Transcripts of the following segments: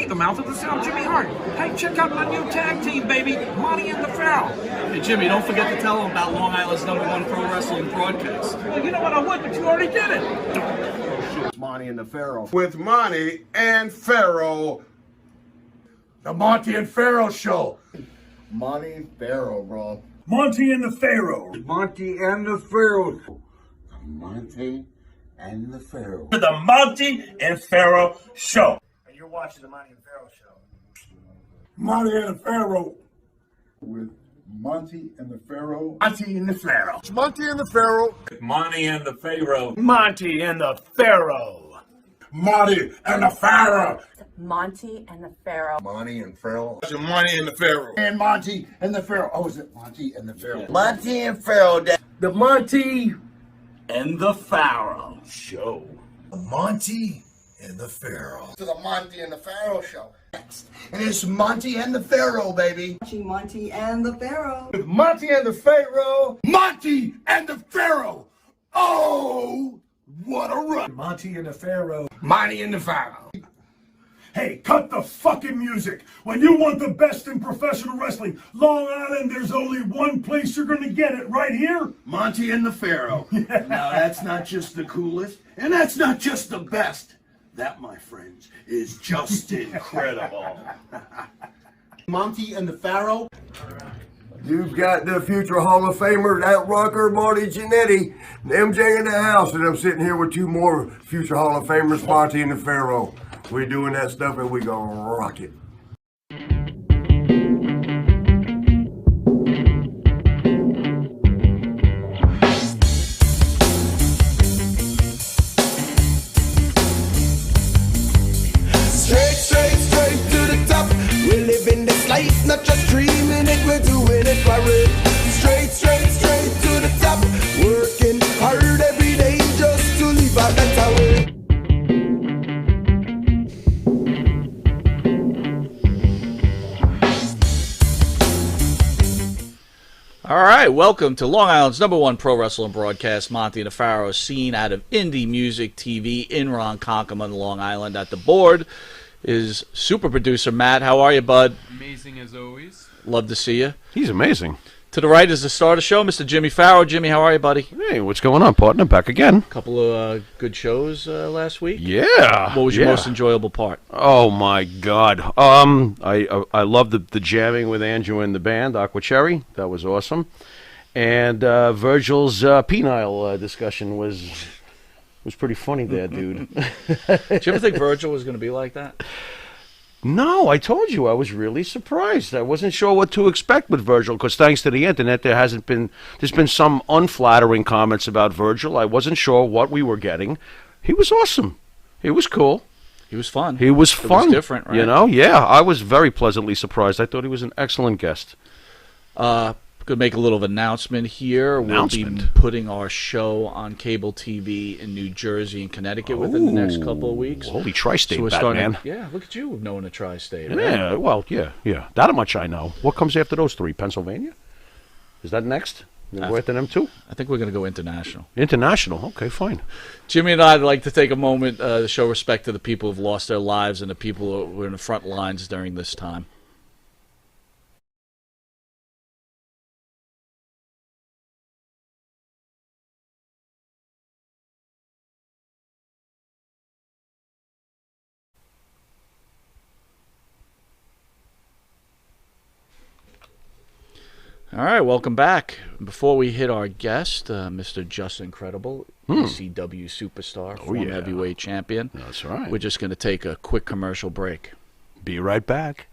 the mouth of the South, Jimmy Hart. Hey, check out my new tag team, baby, Monte the Pharaoh. Hey, Jimmy, don't forget to tell them about Long Island's #1 pro wrestling broadcast. Well, you know what, I would, but you already did it. It's Monte the Pharaoh. With Monte and Pharaoh. The Monte and Pharaoh Show. Monte and Pharaoh, bro. Monte and the Pharaoh. Monte and the Pharaoh. Monte and the Pharaoh. The Monte and Pharaoh Show. And you're watching the Monte and Pharaoh Show. Monte and the Pharaoh. With Monte and the Pharaoh. Monte and the Pharaoh. It's Monte and the Pharaoh. Monte and the Pharaoh. Monte and the Pharaoh. Monte and the Pharaoh. Monte and the Pharaoh. Monte and Pharaoh. It's Monte and the Pharaoh. And Monte and the Pharaoh. Oh, is it Monte and the Pharaoh? Monte and Pharaoh. The Monte and the Pharaoh Show. Monte and the Pharaoh. To the Monte and the Pharaoh Show. Next. And it's Monte and the Pharaoh, baby. Monte and the Pharaoh. With Monte and the Pharaoh. Monte and the Pharaoh. Oh, what a run. Monte and the Pharaoh. Monte and the Pharaoh. Hey, cut the fucking music. When you want the best in professional wrestling, Long Island, there's only one place you're going to get it, right here. Monte and the Pharaoh. Now, that's not just the coolest, and that's not just the best. That, my friends, is just incredible. Monte and the Pharaoh. You've got the future Hall of Famer, that rocker, Marty Jannetty, MJ in the house, and I'm sitting here with two more future Hall of Famers, Monte and the Pharaoh. We're doing that stuff and we gonna rock it. Straight to the top. We're living this life, not just dreaming it, we're doing it for real. Straight to the top. Working hard every day just to live a better way. All right, welcome to Long Island's #1 pro wrestling broadcast, Monte the Pharaoh, seen out of Indie Music TV in Ronkonkoma, Long Island. At the board is super producer Matt. How are you, bud? Amazing as always. Love to see you. He's amazing. To the right is the star of the show, Mr. Jimmy Pharaoh. Jimmy, how are you, buddy? Hey, what's going on, partner? Back again. Couple of good shows last week. Yeah. What was your most enjoyable part? Oh my God. I love the jamming with Andrew and the band Aqua Cherry. That was awesome. And Virgil's penile discussion was pretty funny there, dude. Did you ever think Virgil was going to be like that? No, I told you I was really surprised. I wasn't sure what to expect with Virgil because thanks to the internet, there's been some unflattering comments about Virgil. I wasn't sure what we were getting. He was awesome. He was cool. He was fun. He was fun. It was different, right? You know, yeah. I was very pleasantly surprised. I thought he was an excellent guest. Going to make a little announcement here. We'll be putting our show on cable TV in New Jersey and Connecticut within the next couple of weeks. Holy tri-state, so we're Batman. Yeah, look at you knowing a tri-state. Yeah, right? well, yeah. That much I know. What comes after those three? Pennsylvania? Is that next? Go after them too? I think we're going to go international. International. Okay, fine. Jimmy and I would like to take a moment to show respect to the people who've lost their lives and the people who were in the front lines during this time. All right, welcome back. Before we hit our guest, Mr. Just Incredible, ECW superstar, former heavyweight champion. That's right. We're just going to take a quick commercial break. Be right back.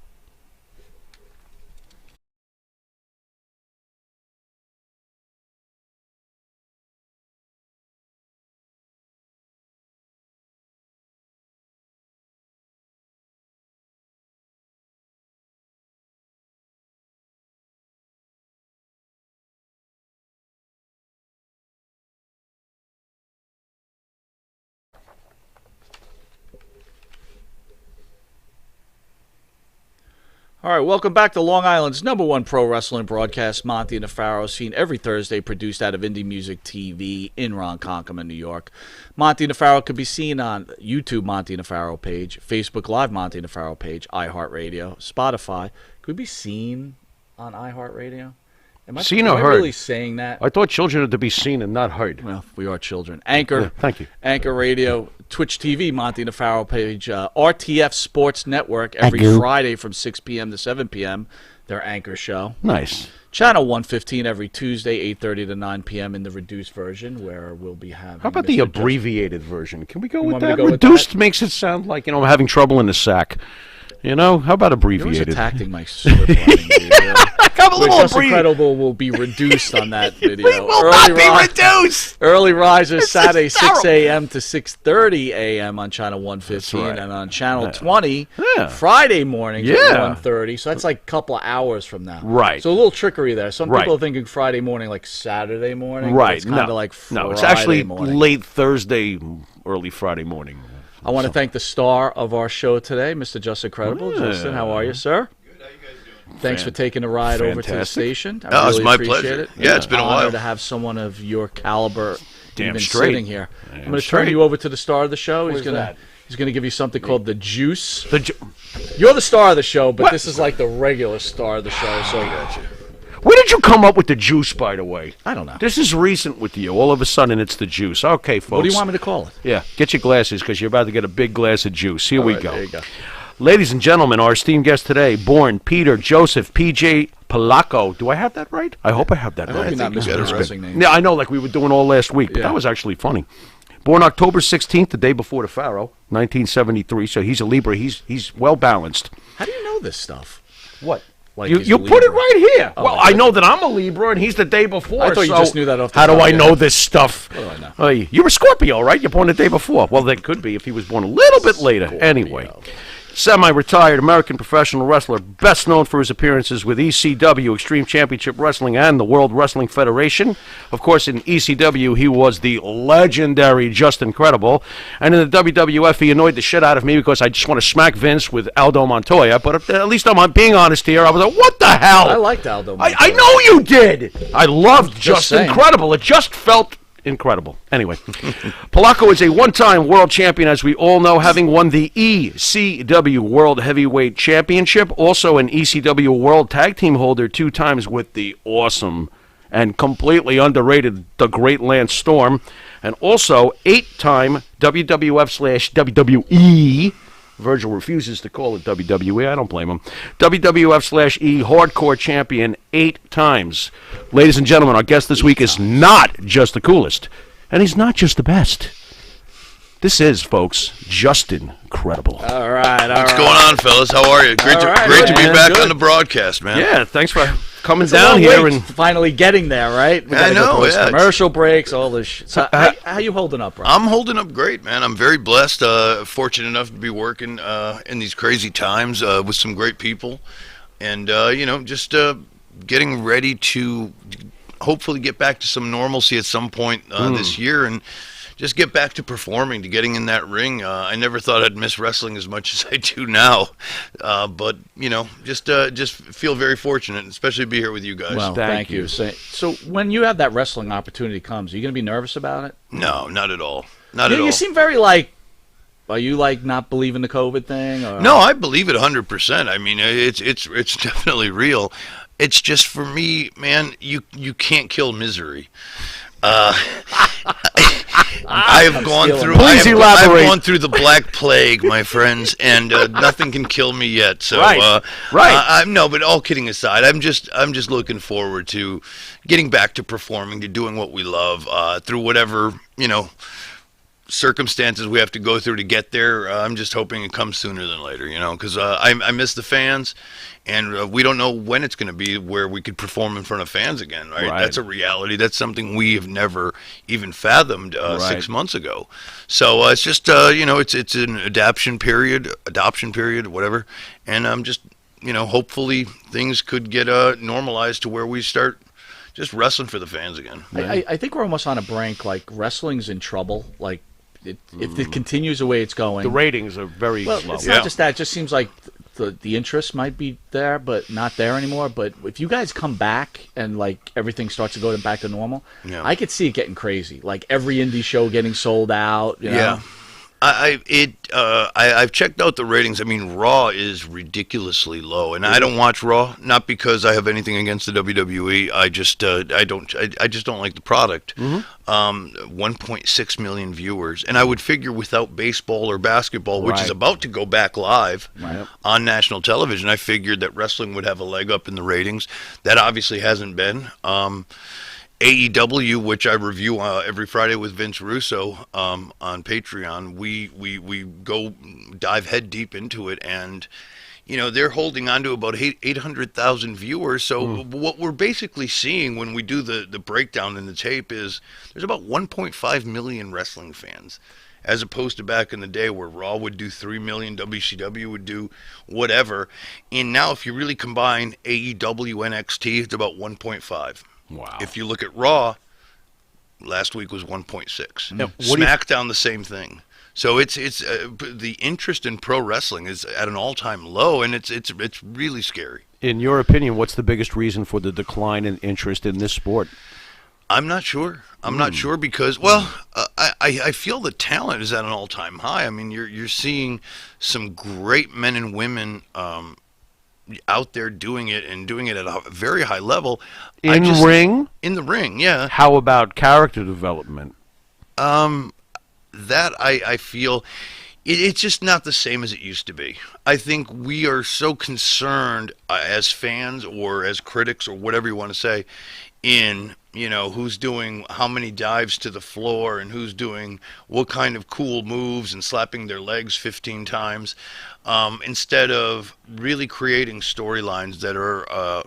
All right, welcome back to Long Island's #1 pro wrestling broadcast, Monte The Pharaoh, seen every Thursday, produced out of Indie Music TV in Ronkonkoma, New York. Monte The Pharaoh could be seen on YouTube, Monte The Pharaoh page, Facebook Live, Monte The Pharaoh page, iHeartRadio, Spotify. Could we be seen on iHeartRadio? Am I really saying that? I thought children are to be seen and not heard. Well, we are children. Anchor. Yeah, thank you. Anchor Radio, Twitch TV, Monte The Pharaoh page, RTF Sports Network every Friday from 6 p.m. to 7 p.m. Their Anchor show. Nice. Channel 115 every Tuesday, 8:30 to 9 p.m. in the reduced version, where we'll be having. How about the abbreviated version? Can we go with that? Go Reduced with that? makes it sound like, I'm having trouble in the sack. How about abbreviated? You're attacking my script writing, dude. I'm a little Just Incredible will be reduced on that video. We will not be reduced. Early risers Saturday 6 a.m. to 6:30 a.m. on channel 115, right. and on channel 20 Friday mornings at 1:30. So that's like a couple of hours from now. Right. So a little trickery there. Some people are thinking Friday morning like Saturday morning. Right. It's kind of like Friday it's actually morning. late Thursday, early Friday morning. I want to thank the star of our show today, Mr. Just Incredible. Justin, how are you, sir? Good. How you guys doing? Thanks for taking a ride over to the station. I really it's my appreciate pleasure. It. Yeah, it's been a while. Honor to have someone of your caliber even straight. sitting here. I'm going to turn you over to the star of the show. He's going to give you something called the juice. You're the star of the show, but this is like the regular star of the show. So I got you. Where did you come up with the juice, by the way? I don't know. This is recent with you. All of a sudden, it's the juice. Okay, folks. What do you want me to call it? Yeah, get your glasses because you're about to get a big glass of juice. Here we go. There you go. Ladies and gentlemen, our esteemed guest today, born Peter Joseph P.J. Polacco. Do I have that right? I hope I have that I right. hope you're not mispronouncing names. Yeah, I know, like we were doing all last week, but that was actually funny. Born October 16th, the day before the Pharaoh, 1973, so he's a Libra. He's well-balanced. How do you know this stuff? What? Like you put it right here. Oh, well, I know that I'm a Libra, and he's the day before. I thought you just knew that off the How top, do I know this stuff? What do I know? You're a Scorpio, right? You're born the day before. Well, that could be if he was born a little bit later. Anyway. Semi-retired American professional wrestler, best known for his appearances with ECW, Extreme Championship Wrestling, and the World Wrestling Federation. Of course, in ECW, he was the legendary Just Incredible. And in the WWF, he annoyed the shit out of me because I just want to smack Vince with Aldo Montoya. But at least I'm being honest here. I was like, what the hell? I liked Aldo Montoya. I know you did. I loved Just saying. Incredible. It just felt incredible. Anyway, Polacco is a one-time world champion, as we all know, having won the ECW World Heavyweight Championship, also an ECW World Tag Team holder 2 times with the awesome and completely underrated The Great Lance Storm, and also 8-time WWF/WWE, Virgil refuses to call it WWE. I don't blame him. WWF/E Hardcore Champion 8 times. Ladies and gentlemen, our guest this week is not just the coolest, and he's not just the best. This is, folks, Justin Incredible. All right. What's going on, fellas? How are you? Great to be back on the broadcast, man. Yeah, thanks for coming down here and finally getting there, right? We I know, yeah. Commercial breaks, all this shit. So how you holding up, bro? I'm holding up great, man. I'm very blessed, fortunate enough to be working in these crazy times with some great people, and just getting ready to hopefully get back to some normalcy at some point this year, and just get back to performing, to getting in that ring. I never thought I'd miss wrestling as much as I do now, but just feel very fortunate, especially to be here with you guys. Well, thank you. So when you have that wrestling opportunity comes, are you going to be nervous about it? No, not at all. Not at all. You seem very are you not believing the COVID thing? Or? No, I believe it 100%. I mean, it's definitely real. It's just, for me, man, you can't kill misery. I've gone through the Black Plague, my friends, and nothing can kill me yet. So, no, but all kidding aside, I'm just looking forward to getting back to performing, to doing what we love, through whatever circumstances we have to go through to get there. I'm just hoping it comes sooner than later, because I miss the fans. And we don't know when it's going to be where we could perform in front of fans again, right? That's a reality. That's something we have never even fathomed 6 months ago. So it's just, it's an adoption period, whatever. And I'm just, hopefully things could get normalized to where we start just wrestling for the fans again. I think we're almost on a brink. Like, wrestling's in trouble. Like, if it continues the way it's going. The ratings are very low. It's not just that. It just seems like the interest might be there, but not there anymore. But if you guys come back and like everything starts to go back to normal, I could see it getting crazy. Like every indie show getting sold out. You know? I've checked out the ratings. I mean, Raw is ridiculously low, and I don't watch Raw not because I have anything against the WWE. I just don't like the product. 1.6 million viewers, and I would figure without baseball or basketball, which is about to go back live on national television, I figured that wrestling would have a leg up in the ratings. That obviously hasn't been. AEW, which I review every Friday with Vince Russo on Patreon, we go dive head deep into it, and they're holding on to about 800,000 viewers. So what we're basically seeing when we do the breakdown in the tape is there's about 1.5 million wrestling fans, as opposed to back in the day where Raw would do 3 million, WCW would do whatever. And now if you really combine AEW, NXT, it's about 1.5. Wow. If you look at Raw, last week was 1.6. Now, SmackDown, the same thing. So it's the interest in pro wrestling is at an all-time low, and it's really scary. In your opinion, what's the biggest reason for the decline in interest in this sport? I'm not sure. I'm not sure because, well, I feel the talent is at an all-time high. I mean, you're seeing some great men and women out there doing it and doing it at a very high level. In the ring, yeah. How about character development? That I feel it's just not the same as it used to be. I think we are so concerned as fans or as critics or whatever you want to say in who's doing how many dives to the floor and who's doing what kind of cool moves and slapping their legs 15 times, instead of really creating storylines that are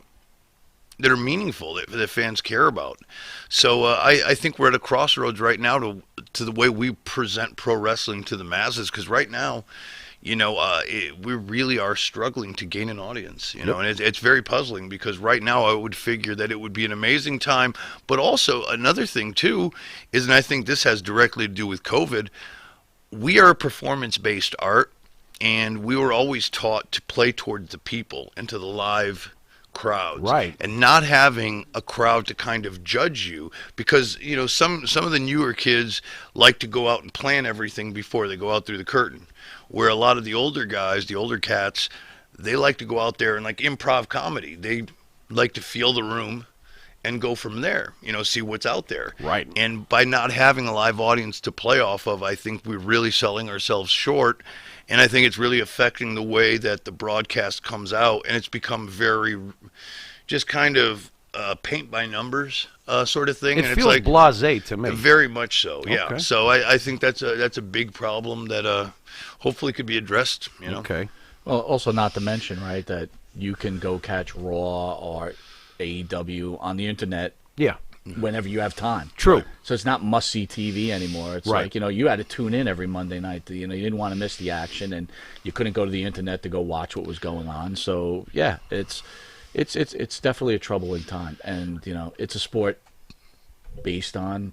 meaningful, that fans care about. So I think we're at a crossroads right now to the way we present pro wrestling to the masses, because right now, we really are struggling to gain an audience, and it's very puzzling because right now I would figure that it would be an amazing time. But also another thing too is, and I think this has directly to do with COVID, we are a performance-based art, and we were always taught to play towards the people and to the live crowds, right? And not having a crowd to kind of judge you, because some of the newer kids like to go out and plan everything before they go out through the curtain, where a lot of the older guys, the older cats, they like to go out there and like improv comedy. They like to feel the room and go from there, see what's out there. Right. And by not having a live audience to play off of, I think we're really selling ourselves short. And I think it's really affecting the way that the broadcast comes out. And it's become very just kind of paint by numbers sort of thing. It and feels it's like blasé to me. Very much so, yeah. Okay. So I think that's a big problem that hopefully could be addressed. Okay. Well, also not to mention, right, that you can go catch Raw or AEW on the internet. Yeah. Whenever you have time. True. So it's not must-see TV anymore. It's right. like, you had to tune in every Monday night. You didn't want to miss the action, and you couldn't go to the internet to go watch what was going on. So, yeah, it's definitely a troubling time. And, it's a sport based on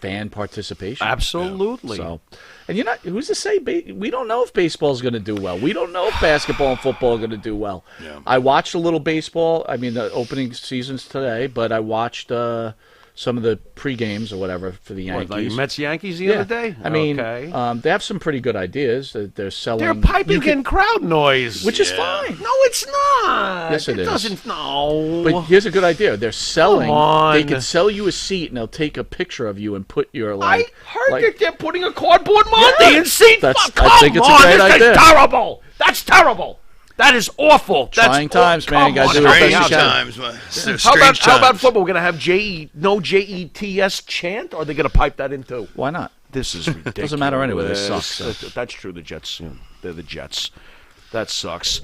fan participation. Absolutely. So, and who's to say we don't know if baseball's going to do well. We don't know if basketball and football are going to do well. Yeah. I watched a little baseball. I mean, the opening seasons today, but I watched some of the pre-games or whatever for the Yankees. Like Mets-Yankees the other day? I mean, okay. They have some pretty good ideas. They're selling. They're piping in crowd noise. Which is fine. No, it's not. Yes, it is. Doesn't. No. But here's a good idea. They're selling. Come on. They can sell you a seat, and they'll take a picture of you and put your I heard that they're putting a cardboard Monte in seat. I think it's a great idea. That's terrible. That's terrible. That is awful. Trying times, man. You gotta do Strange it best you can. times. How about football? We're gonna have JETS chant, or are they gonna pipe that in too? Why not? This is ridiculous. Doesn't matter anyway. This sucks. So. That's true. The Jets. They're the Jets. That sucks.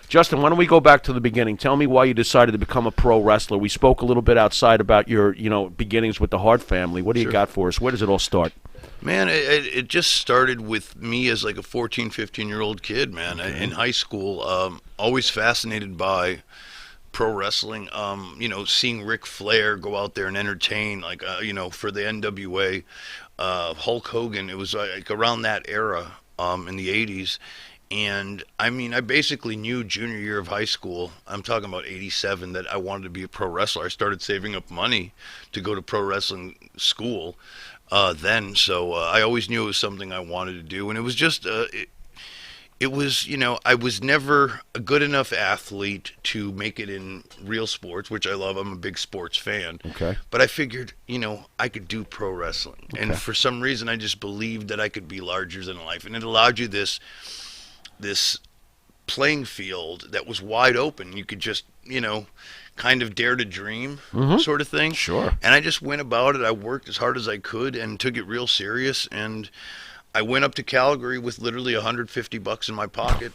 Justin, why don't we go back to the beginning? Tell me why you decided to become a pro wrestler. We spoke a little bit outside about your, beginnings with the Hart family. What do you got for us? Where does it all start? Man, it just started with me as like a 14, 15-year-old kid, man, in high school. Always fascinated by pro wrestling, seeing Ric Flair go out there and entertain, like, for the NWA, Hulk Hogan. It was like around that era in the 80s. And I mean, I basically knew junior year of high school, I'm talking about 87, that I wanted to be a pro wrestler. I started saving up money to go to pro wrestling school then. So I always knew it was something I wanted to do. And it was just, it was, you know, I was never a good enough athlete to make it in real sports, which I love. I'm a big sports fan. Okay. But I figured, you know, I could do pro wrestling. Okay. And for some reason, I just believed that I could be larger than life. And it allowed you this playing field that was wide open. You could just, you know, kind of dare to dream sort of thing. Sure. And I just went about it. I worked as hard as I could and took it real serious. And I went up to Calgary with literally $150 in my pocket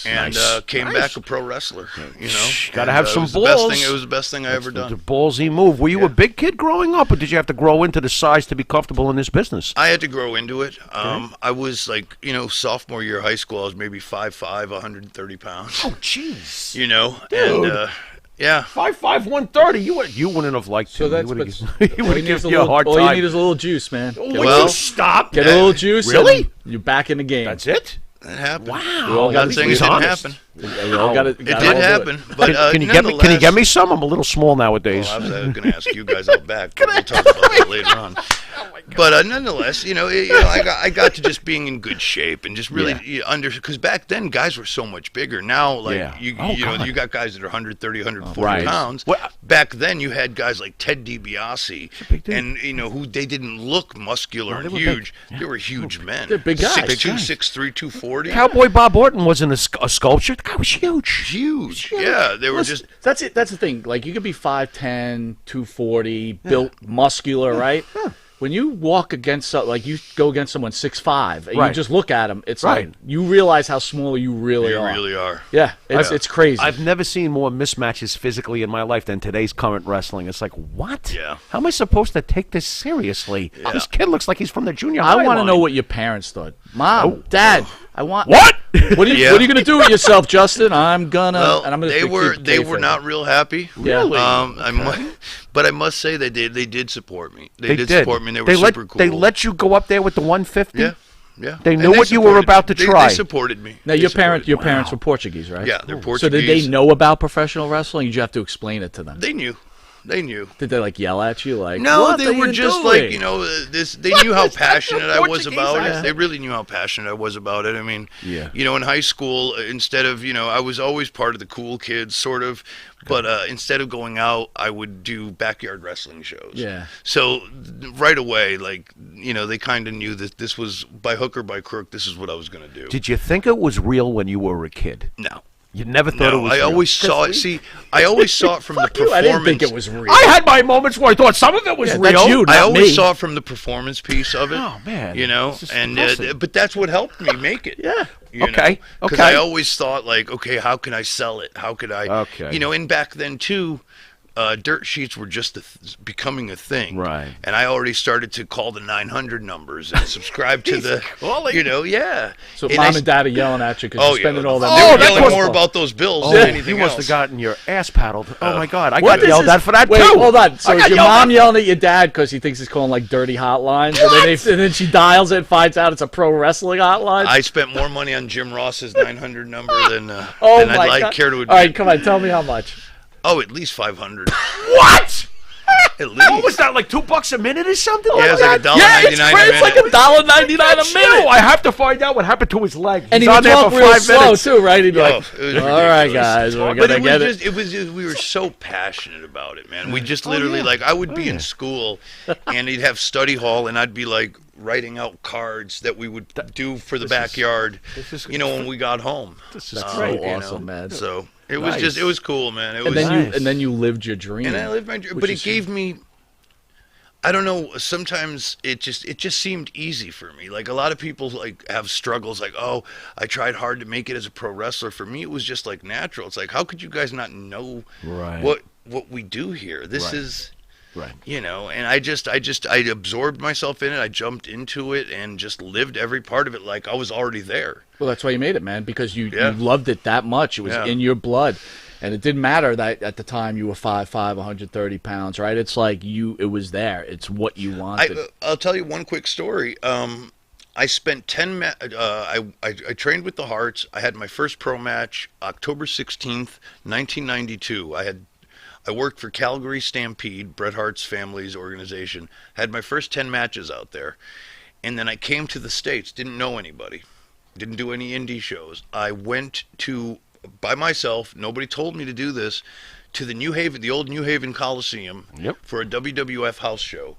and came back a pro wrestler. You know, Got to have some balls. It was the best thing I ever done. The ballsy move. Were you a big kid growing up, or did you have to grow into the size to be comfortable in this business? I had to grow into it. I was like, you know, sophomore year of high school, I was maybe 5'5", 130 pounds. Oh, jeez. You know, Dude. and yeah. 5'5", 130. You wouldn't have liked So him. that's He would but have given you a hard all time. you need is a little juice, man. Would Well, you stop? Get a little juice. Really? and You're back in the game. That's it? That happened. Wow. We all I'm got not saying it he's didn't honest. happen. We all got It did happen, but Can you get me some? I'm a little small nowadays. Well, I was going to ask you guys out back, but we'll talk about that later on. But nonetheless, I got to just being in good shape and just really because back then guys were so much bigger. Now, like you got guys that are 130, 140 pounds. Well, back then, you had guys like Ted DiBiase, and who they didn't look muscular and huge. They were huge men. They're big guys. 6'2", 6'3", 240. Cowboy Bob Orton wasn't a sculpture. The guy was huge. Huge. Yeah, they were just. That's it. That's the thing. Like you could be 5'10", 240, built, muscular, right? When you walk against, like you go against someone 6'5", and you just look at them, it's like you realize how small you really are. You really are. Yeah, it's crazy. I've never seen more mismatches physically in my life than today's current wrestling. It's like, what? Yeah. How am I supposed to take this seriously? Yeah. This kid looks like he's from the junior high I want to line. know what your parents thought. Mom, Dad, I want What? What are you gonna do with yourself, Justin? I'm gonna. Well, and I'm gonna they were not real happy. Really? But I must say they did support me. They did support me. And they were super cool. They let you go up there with the 150. Yeah. Yeah. They knew what you were about to try. They supported me. Now your parents were Portuguese, right? Yeah, they're Portuguese. So did they know about professional wrestling? Did you have to explain it to them? They knew. They knew. Did they like yell at you? Like no, what they are were you just doing? like They knew how passionate I was about it. accent? They really knew how passionate I was about it. I mean, Yeah. in high school, instead of I was always part of the cool kids, sort of. But instead of going out, I would do backyard wrestling shows. Yeah. So right away, like they kind of knew that this was by hook or by crook. This is what I was going to do. Did you think it was real when you were a kid? No. You never thought it was I real? always saw it. See, I always saw it from the performance. I didn't think it was real. I had my moments where I thought some of it was real. That's you, not I always me. saw it from the performance piece of it. Oh, man. And impressive. but that's what helped me make it. Yeah. Okay. Because I always thought like, okay, how can I sell it? How could I? Okay. And back then too, dirt sheets were just becoming a thing. Right. And I already started to call the 900 numbers and subscribe to the, yeah. So mom and dad are yelling at you because you're spending all that. They were yelling more about those bills than anything you must else. have gotten your ass paddled. Oh my God, I What got yelled at for that Wait, too. hold on. So I is got your yelled mom at. yelling at your dad because he thinks he's calling like dirty hotlines, and then she dials it and finds out it's a pro wrestling hotline? I spent more money on Jim Ross's 900 number than Oh I'd my like God. care to admit. All right, come on, tell me how much. Oh, at least 500. What? At least. What was that, like $2 a minute or something? Yeah, like it's like that? $1.99 a It's like minute. $1.99 a minute. I have to find out what happened to his leg. And He's he would on there talk for real 5 slow minutes. too, right? He'd be like, it was "All right, ridiculous. guys, we're But gonna get it." it was we were so passionate about it, man. We just literally like I would be in school, and he'd have study hall, and I'd be like writing out cards that we would do for the backyard. When we got home. This That's so awesome, man. So it was it was cool, man. It And was. then you lived your dream. And I lived my dream, but it gave me. I don't know. Sometimes it just seemed easy for me. Like a lot of people like have struggles. Like, oh, I tried hard to make it as a pro wrestler. For me, it was just like natural. It's like, how could you guys not know what we do here? This is, and I absorbed myself in it. I jumped into it and just lived every part of it like I was already there. Well, that's why you made it, man, because you loved it that much. It was in your blood. And it didn't matter that at the time you were 5'5", 130 pounds, right? It's like it was there. It's what you wanted. I'll tell you one quick story. I spent 10. I trained with the Hearts. I had my first pro match October 16th, 1992. I worked for Calgary Stampede, Bret Hart's family's organization. Had my first 10 matches out there, and then I came to the States. Didn't know anybody. Didn't do any indie shows. I went to by myself. Nobody told me to do this. To the old New Haven Coliseum for a WWF house show.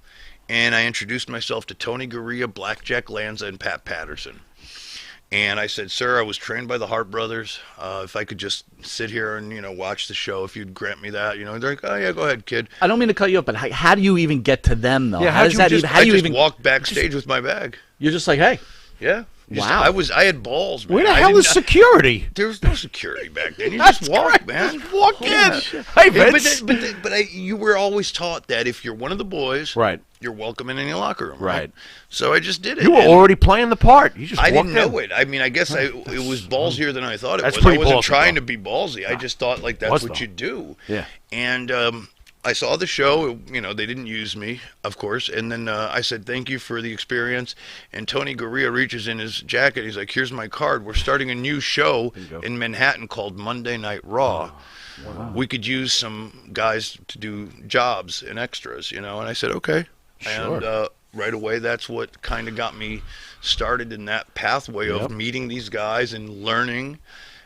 And I introduced myself to Tony Gurria, Blackjack Lanza, and Pat Patterson. And I said, sir, I was trained by the Hart brothers. If I could just sit here and, watch the show, if you'd grant me that. They're like, oh, yeah, go ahead, kid. I don't mean to cut you up, but how do you even get to them, though? Yeah, how does that even... I just walked backstage with my bag. You're just like, hey. Yeah. Wow. I had balls, man. Where the hell is security? There was no security back then. You just walk, man. Just walk in. Hey, Vince. But you were always taught that if you're one of the boys, right, you're welcome in any locker room, right? So I just did it. You were already playing the part. You just I walked didn't know it. I mean, I guess it was ballsier than I thought it was. Pretty I wasn't ballsy, trying though. to be ballsy. I just thought that's what you do. Yeah. And I saw the show. They didn't use me, of course. And then I said, thank you for the experience. And Tony Gurria reaches in his jacket. He's like, here's my card. We're starting a new show in Manhattan called Monday Night Raw. Wow. We could use some guys to do jobs and extras, And I said, okay. Sure. And right away, that's what kind of got me started in that pathway of meeting these guys and learning.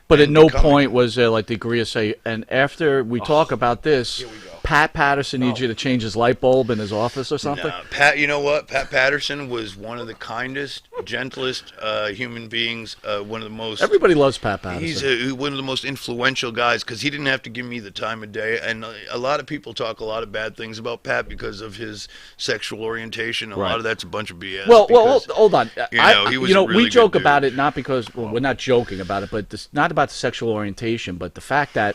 But at no point was there, like the Gurria say, and after we talk about this, Pat Patterson needs you to change his light bulb in his office or something? No, Pat, you know what? Pat Patterson was one of the kindest, gentlest human beings, one of the most... Everybody loves Pat Patterson. He's one of the most influential guys because he didn't have to give me the time of day. And a lot of people talk a lot of bad things about Pat because of his sexual orientation. A lot of that's a bunch of BS. Well, hold on. He was a really we joke good about dude. it not because we're not joking about it, but not about the sexual orientation, but the fact that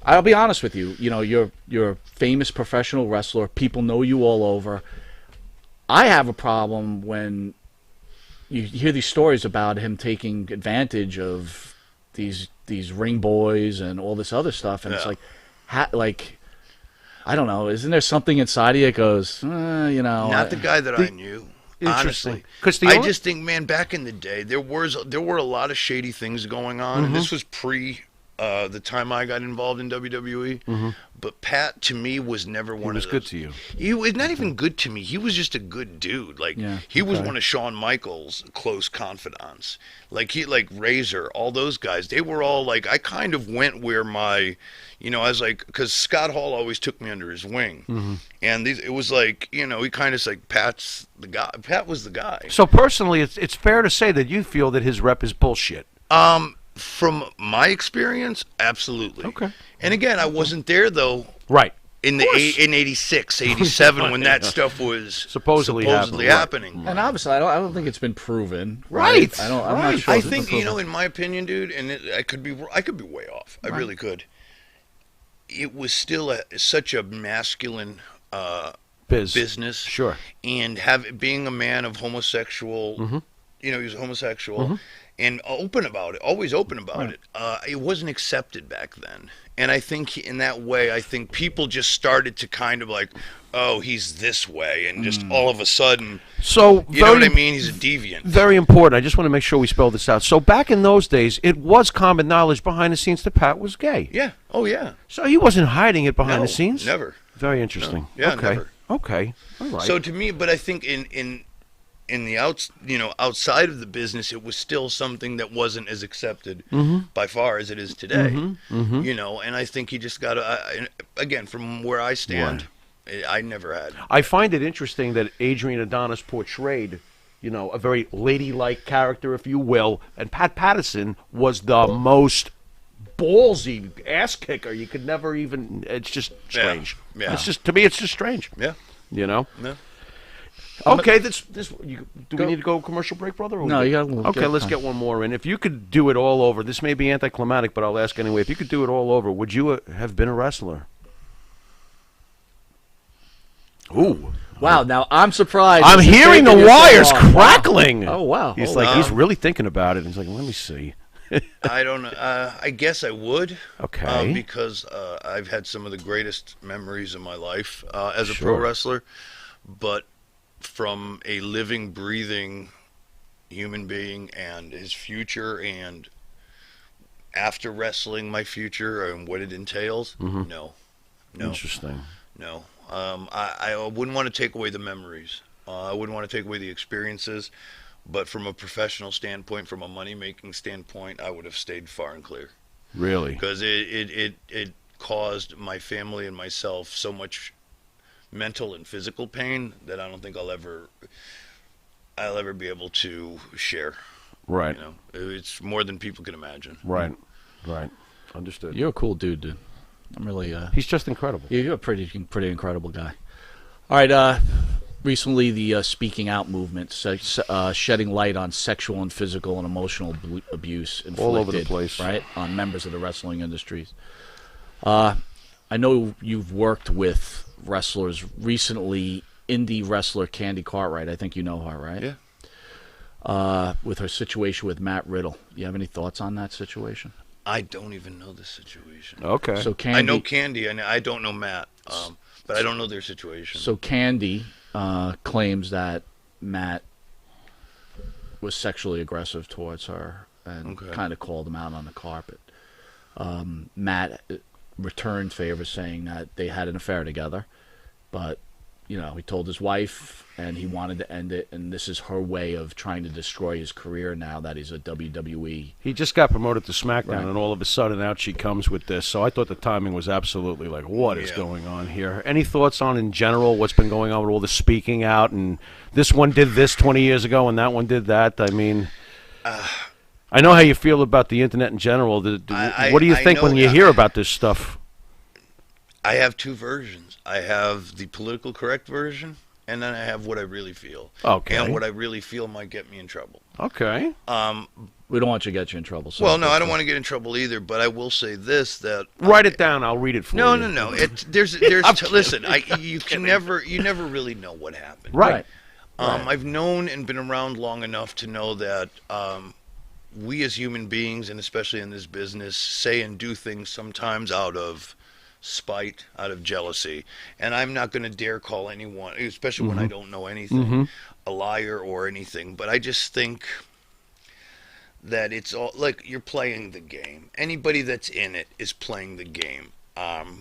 I'll be honest with you. You're a famous professional wrestler. People know you all over. I have a problem when you hear these stories about him taking advantage of these ring boys and all this other stuff, and it's like, I don't know. Isn't there something inside of you that goes, Not the guy that I knew. Honestly, I just think, man, back in the day, there were a lot of shady things going on, and this was pre the time I got involved in WWE. But Pat, to me, was never one of those. He was good to you. He was not even good to me. He was just a good dude. He was one of Shawn Michaels' close confidants. Like Razor, all those guys. They were all like, I kind of went where my, I was like, because Scott Hall always took me under his wing, and it was like, he kind of like, Pat's the guy. Pat was the guy. So personally, it's fair to say that you feel that his rep is bullshit. From my experience, absolutely. Okay. And again, I wasn't there though. Right. In 86, 87, when that stuff was supposedly happening. And obviously, I don't think it's been proven. Right. I'm not sure. I think in my opinion, dude, and I could be way off. I really could. It was still such a masculine business. Sure. And being a man of homosexual, he was homosexual. And open about it, always open about it. It wasn't accepted back then. And I think in that way, people just started to kind of like, oh, he's this way. And just all of a sudden, so you know what I mean? He's a deviant. Very important. I just want to make sure we spell this out. So back in those days, it was common knowledge behind the scenes that Pat was gay. Yeah. Oh, yeah. So he wasn't hiding it behind the scenes? Never. Very interesting. No. Yeah, okay. never. Okay. All right. So to me, but I think in the outside of the business, it was still something that wasn't as accepted by far as it is today. And I think he just got to, again, from where I stand, I never had. I find it interesting that Adrian Adonis portrayed, a very ladylike character, if you will, and Pat Patterson was the most ballsy ass kicker. You could never even. It's just strange. Yeah. It's just, to me, it's just strange. Yeah. Yeah. Okay, do we need to go commercial break, brother? No, you got. Okay, let's get one more in. If you could do it all over, this may be anticlimactic, but I'll ask anyway. If you could do it all over, would you have been a wrestler? Ooh. Wow, now I'm surprised. I'm hearing the wires crackling. Oh, wow. He's he's really thinking about it. He's like, let me see. I don't know. I guess I would. Okay. Because I've had some of the greatest memories of my life as a pro wrestler. But from a living, breathing human being and his future and after wrestling, my future and what it entails, no. Interesting. No. I wouldn't want to take away the memories. I wouldn't want to take away the experiences. But from a professional standpoint, from a money-making standpoint, I would have stayed far and clear. Really? Because it caused my family and myself so much mental and physical pain that I don't think I'll ever be able to share. Right. You know, it's more than people can imagine. Right. Understood. You're a cool dude. I'm really. He's just incredible. You're a pretty incredible guy. All right. Recently, the speaking out movement, shedding light on sexual and physical and emotional abuse inflicted, all over the place, right, on members of the wrestling industries. I know you've worked with wrestlers recently. Indie wrestler Candy Cartwright, I think you know her, right? Yeah. With her situation with Matt Riddle, you have any thoughts on that situation? I don't even know the situation. Okay. So Candy, I know Candy, and I don't know Matt, but I don't know their situation. So Candy claims that Matt was sexually aggressive towards her and kind of called him out on the carpet. Matt returned favor, saying that they had an affair together, but he told his wife and he wanted to end it, and this is her way of trying to destroy his career now that he's a WWE. He just got promoted to SmackDown, Right. and all of a sudden out she comes with this. So I thought the timing was absolutely like, what is going on here? Any thoughts on, in general, what's been going on with all the speaking out, and this one did this 20 years ago and that one did that? I mean, I know how you feel about the internet in general. What do you think when you hear about this stuff? I have two versions. I have the political correct version, and then I have what I really feel. Okay. And what I really feel might get me in trouble. Okay. We don't want you to get you in trouble. So Well, no, I don't want to get in trouble either, but I will say this, that... Write it down. I'll read it for you. No. There's listen, you never really know what happened. Right. I've known and been around long enough to know that we as human beings, and especially in this business, say and do things sometimes out of spite, out of jealousy, and I'm not going to dare call anyone, especially when I don't know anything, a liar or anything, but I just think that it's all like you're playing the game. Anybody that's in it is playing the game,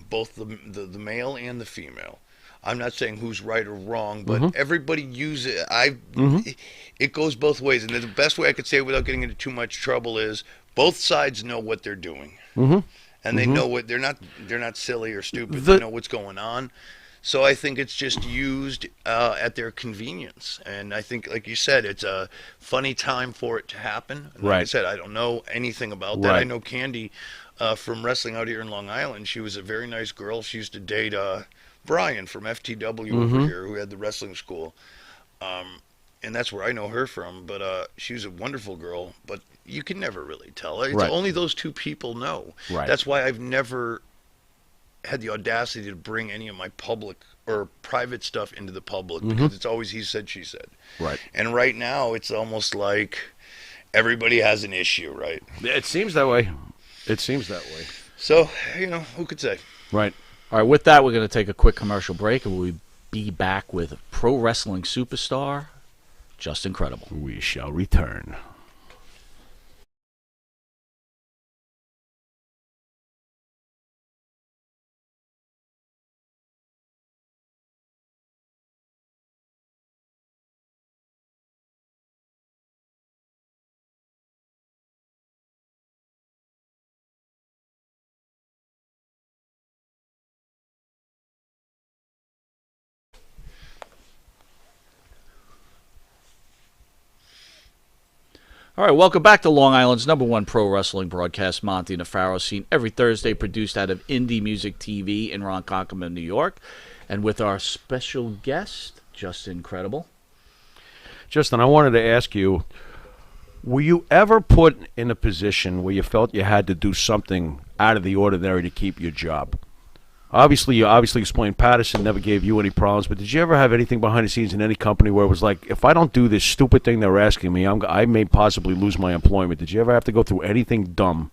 both the male and the female. I'm not saying who's right or wrong, but everybody uses it. It goes both ways, and the best way I could say it without getting into too much trouble is both sides know what they're doing. And they know what they're not silly or stupid. They know what's going on. So I think it's just used at their convenience. And I think, like you said, it's a funny time for it to happen. And like I said, I don't know anything about that. I know Candy from wrestling out here in Long Island. She was a very nice girl. She used to date Brian from FTW over here, who had the wrestling school. And that's where I know her from. But she was a wonderful girl. But you can never really tell. It's only those two people know. That's why I've never had the audacity to bring any of my public or private stuff into the public, because it's always he said, she said. And right now, it's almost like everybody has an issue, right? It seems that way. So, who could say? Right. All right, with that, we're going to take a quick commercial break, and we'll be back with pro wrestling superstar, Just Incredible. We shall return. All right, welcome back to Long Island's #1 pro wrestling broadcast, Monte The Pharaoh, seen every Thursday, produced out of Indie Music TV in Ronkonkoma, New York, and with our special guest, Just Incredible. Justin, I wanted to ask you, were you ever put in a position where you felt you had to do something out of the ordinary to keep your job? You obviously explained Patterson never gave you any problems, but did you ever have anything behind the scenes in any company where it was like, if I don't do this stupid thing they're asking me, I may possibly lose my employment? Did you ever have to go through anything dumb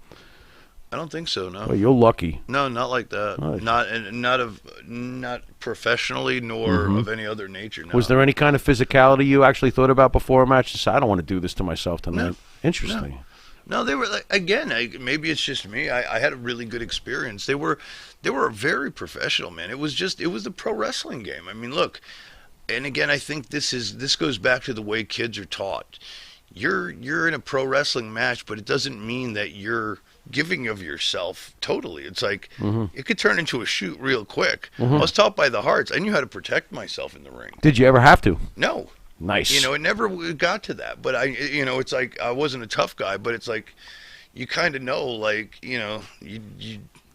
I don't think so. No. Well, you're lucky. No, not like that. Nice. Not professionally, nor of any other nature. No. Was there any kind of physicality you actually thought about before a match? Just, I don't want to do this to myself tonight. No. Interesting. No, they were like, again. Maybe it's just me. I had a really good experience. They were very professional, man. It was the pro wrestling game. I mean, look, and again, I think this goes back to the way kids are taught. You're in a pro wrestling match, but it doesn't mean that you're giving of yourself totally. It's like it could turn into a shoot real quick. I was taught by the Hearts. I knew how to protect myself in the ring. Did you ever have to? No. Nice. You know, it never got to that. But it's like I wasn't a tough guy, but it's like you kind of know, like, you know, you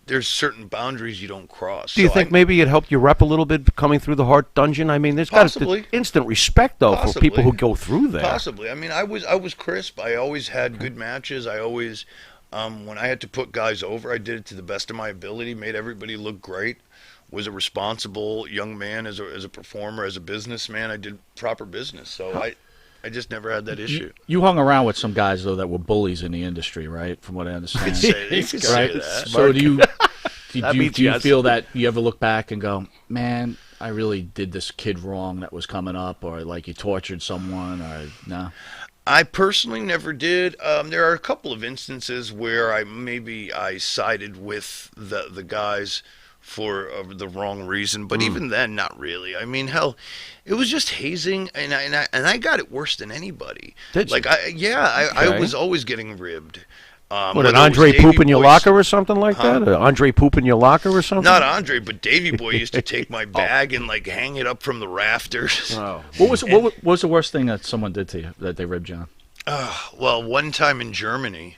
there's certain boundaries you don't cross. Do you think maybe it helped you rep a little bit coming through the Hart dungeon? I mean, there's got to instant respect though for people who go through there. Possibly. I mean, I was crisp. I always had good matches. I always, when I had to put guys over, I did it to the best of my ability. Made everybody look great. Was a responsible young man as a performer, as a businessman. I did proper business. So I just never had that issue. You hung around with some guys though that were bullies in the industry, right? From what I understand. You could say that. So do you feel that you ever look back and go, man, I really did this kid wrong that was coming up, or like you tortured someone, or no? I personally never did. There are a couple of instances where I sided with the guys for the wrong reason, but even then, not really. I mean, hell, it was just hazing, and I got it worse than anybody. Did you? Like, I was always getting ribbed. What, did Andre poop in your locker or something like that? Andre poop in your locker or something? Not Andre, but Davey Boy used to take my bag and like hang it up from the rafters. Oh. What was the worst thing that someone did to you that they ribbed you on? Well, one time in Germany,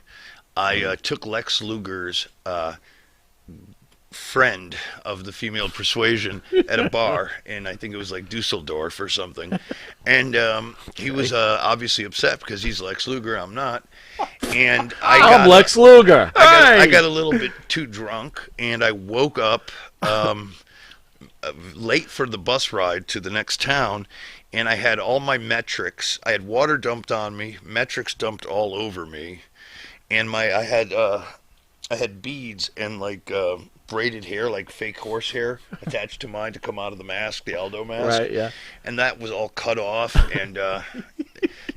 I took Lex Luger's friend of the female persuasion at a bar, and I think it was like Dusseldorf or something, and he was obviously upset because he's Lex Luger, I'm not, and I'm Lex Luger. I got a little bit too drunk, and I woke up late for the bus ride to the next town, and I had all my metrics. I had water dumped on me, metrics dumped all over me, and I had beads and like braided hair, like fake horse hair, attached to mine to come out of the mask, the Aldo mask. Right, yeah. And that was all cut off, and that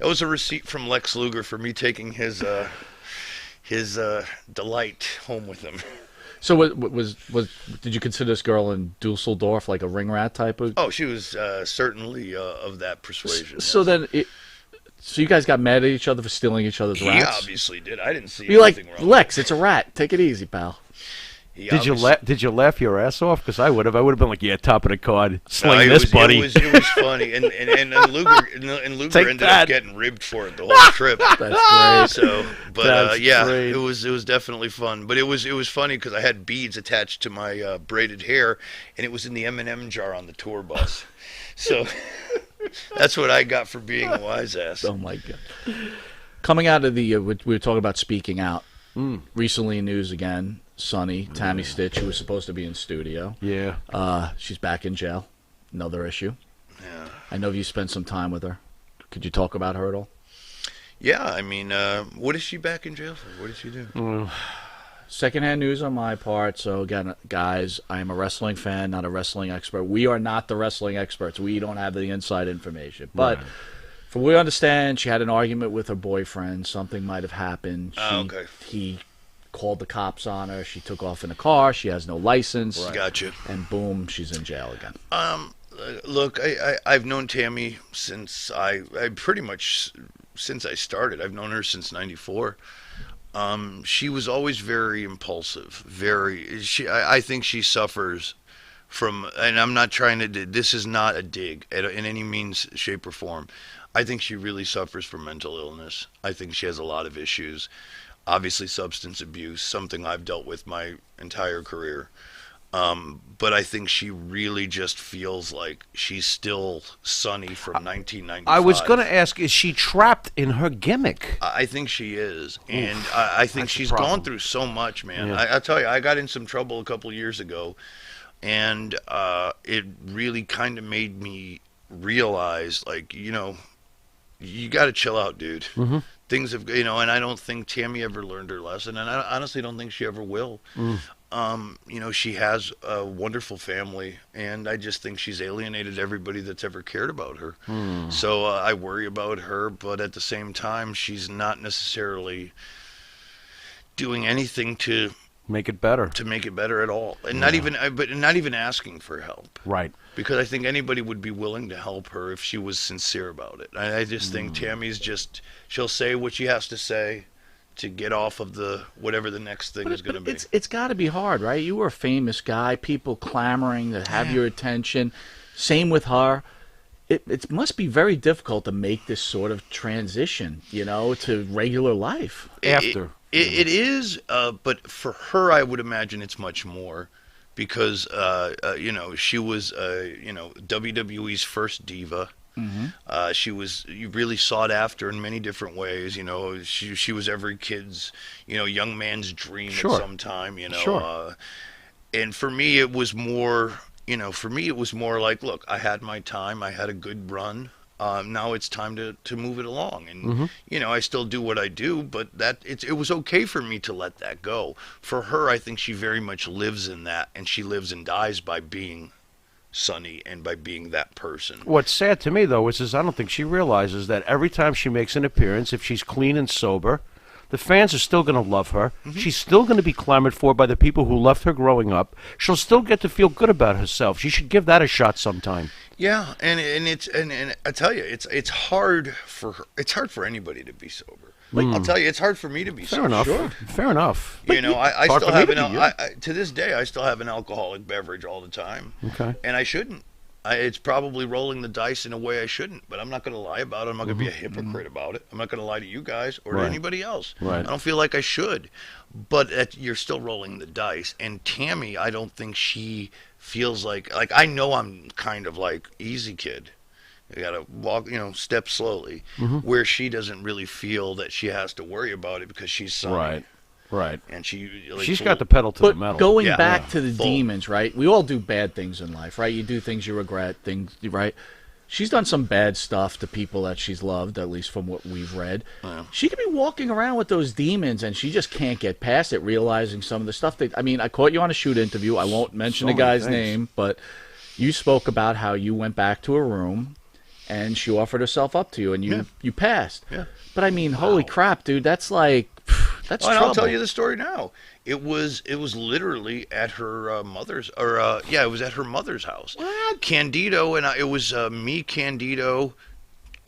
was a receipt from Lex Luger for me taking his delight home with him. So did you consider this girl in Dusseldorf like a ring rat type of? Oh, she was certainly of that persuasion. So then so you guys got mad at each other for stealing each other's rats? He obviously did. I didn't see You're anything like, wrong. Lex, it's a rat. Take it easy, pal. Did you laugh your ass off? Because I would have. I would have been like, yeah, top of the card, sling this, buddy. It was funny, and Luger ended up getting ribbed for it the whole trip. That's great. So, but yeah, great. it was definitely fun. But it was funny because I had beads attached to my braided hair, and it was in the M&M jar on the tour bus. So that's what I got for being a wise ass. Oh my god! Coming out of the, we were talking about speaking out. Recently in news again. Sonny, Tammy Stitch, who was supposed to be in studio. Yeah. She's back in jail. Another issue. Yeah. I know you spent some time with her. Could you talk about her at all? Yeah, I mean, what is she back in jail for? What did she do? Secondhand news on my part. So again, guys, I am a wrestling fan, not a wrestling expert. We are not the wrestling experts. We don't have the inside information. But from what we understand, she had an argument with her boyfriend. Something might have happened. Okay. He called the cops on her. She took off in a car. She has no license. Right. Gotcha. And boom, she's in jail again. Look, I've known Tammy since I pretty much since I started. I've known her since '94. She was always very impulsive. I think she suffers from, and I'm not trying to. This is not a dig in any means, shape, or form. I think she really suffers from mental illness. I think she has a lot of issues. Obviously, substance abuse, something I've dealt with my entire career. But I think she really just feels like she's still Sunny from 1995. I was going to ask, is she trapped in her gimmick? I think she is. And I think she's gone through so much, man. Yeah. I'll tell you, I got in some trouble a couple of years ago. And it really kind of made me realize, like, you know, you got to chill out, dude. things have, you know, and I don't think Tammy ever learned her lesson, and I honestly don't think she ever will. You know, she has a wonderful family, and I just think she's alienated everybody that's ever cared about her. So I worry about her, but at the same time, she's not necessarily doing anything to make it better. To make it better at all, and not even asking for help. Right. Because I think anybody would be willing to help her if she was sincere about it. I just think Tammy's just, she'll say what she has to say to get off of the whatever the next thing is going to be. It's got to be hard, right? You were a famous guy, people clamoring to have your attention. Same with her. It must be very difficult to make this sort of transition, you know, to regular life after. It is, but for her, I would imagine it's much more. Because, you know, she was, you know, WWE's first diva. She was really sought after in many different ways. You know, she was every kid's, you know, young man's dream at some time, you know. And for me, it was more, you know, like, look, I had my time. I had a good run. Now it's time to move it along. And, you know, I still do what I do, but it was okay for me to let that go. For her, I think she very much lives in that, and she lives and dies by being Sunny and by being that person. What's sad to me, though, is I don't think she realizes that every time she makes an appearance, if she's clean and sober, the fans are still going to love her. She's still going to be clamored for by the people who loved her growing up. She'll still get to feel good about herself. She should give that a shot sometime. Yeah, and I tell you, it's hard for her. It's hard for anybody to be sober. I'll tell you, it's hard for me to be sober. Fair enough. You know, I still have to this day, I still have an alcoholic beverage all the time. Okay. And I shouldn't. It's probably rolling the dice in a way I shouldn't, but I'm not going to lie about it. I'm not going to be a hypocrite about it. I'm not going to lie to you guys or to anybody else. I don't feel like I should, but you're still rolling the dice. And Tammy, I don't think she feels like I know I'm kind of like easy kid. You got to walk, you know, step slowly, where she doesn't really feel that she has to worry about it because she's Sunny. Right. And she's got the pedal to the metal. Going back to the demons, right? We all do bad things in life, right? You do things you regret, things, right? She's done some bad stuff to people that she's loved, at least from what we've read. She could be walking around with those demons, and she just can't get past it, realizing some of the stuff that, I mean, I caught you on a shoot interview. I won't mention the guy's name, but you spoke about how you went back to a room, and she offered herself up to you, and you passed. But I mean, holy crap, dude, that's like... That's trouble. I'll tell you the story now. It was literally at her mother's, it was at her mother's house. What? Candido and it was me, Candido,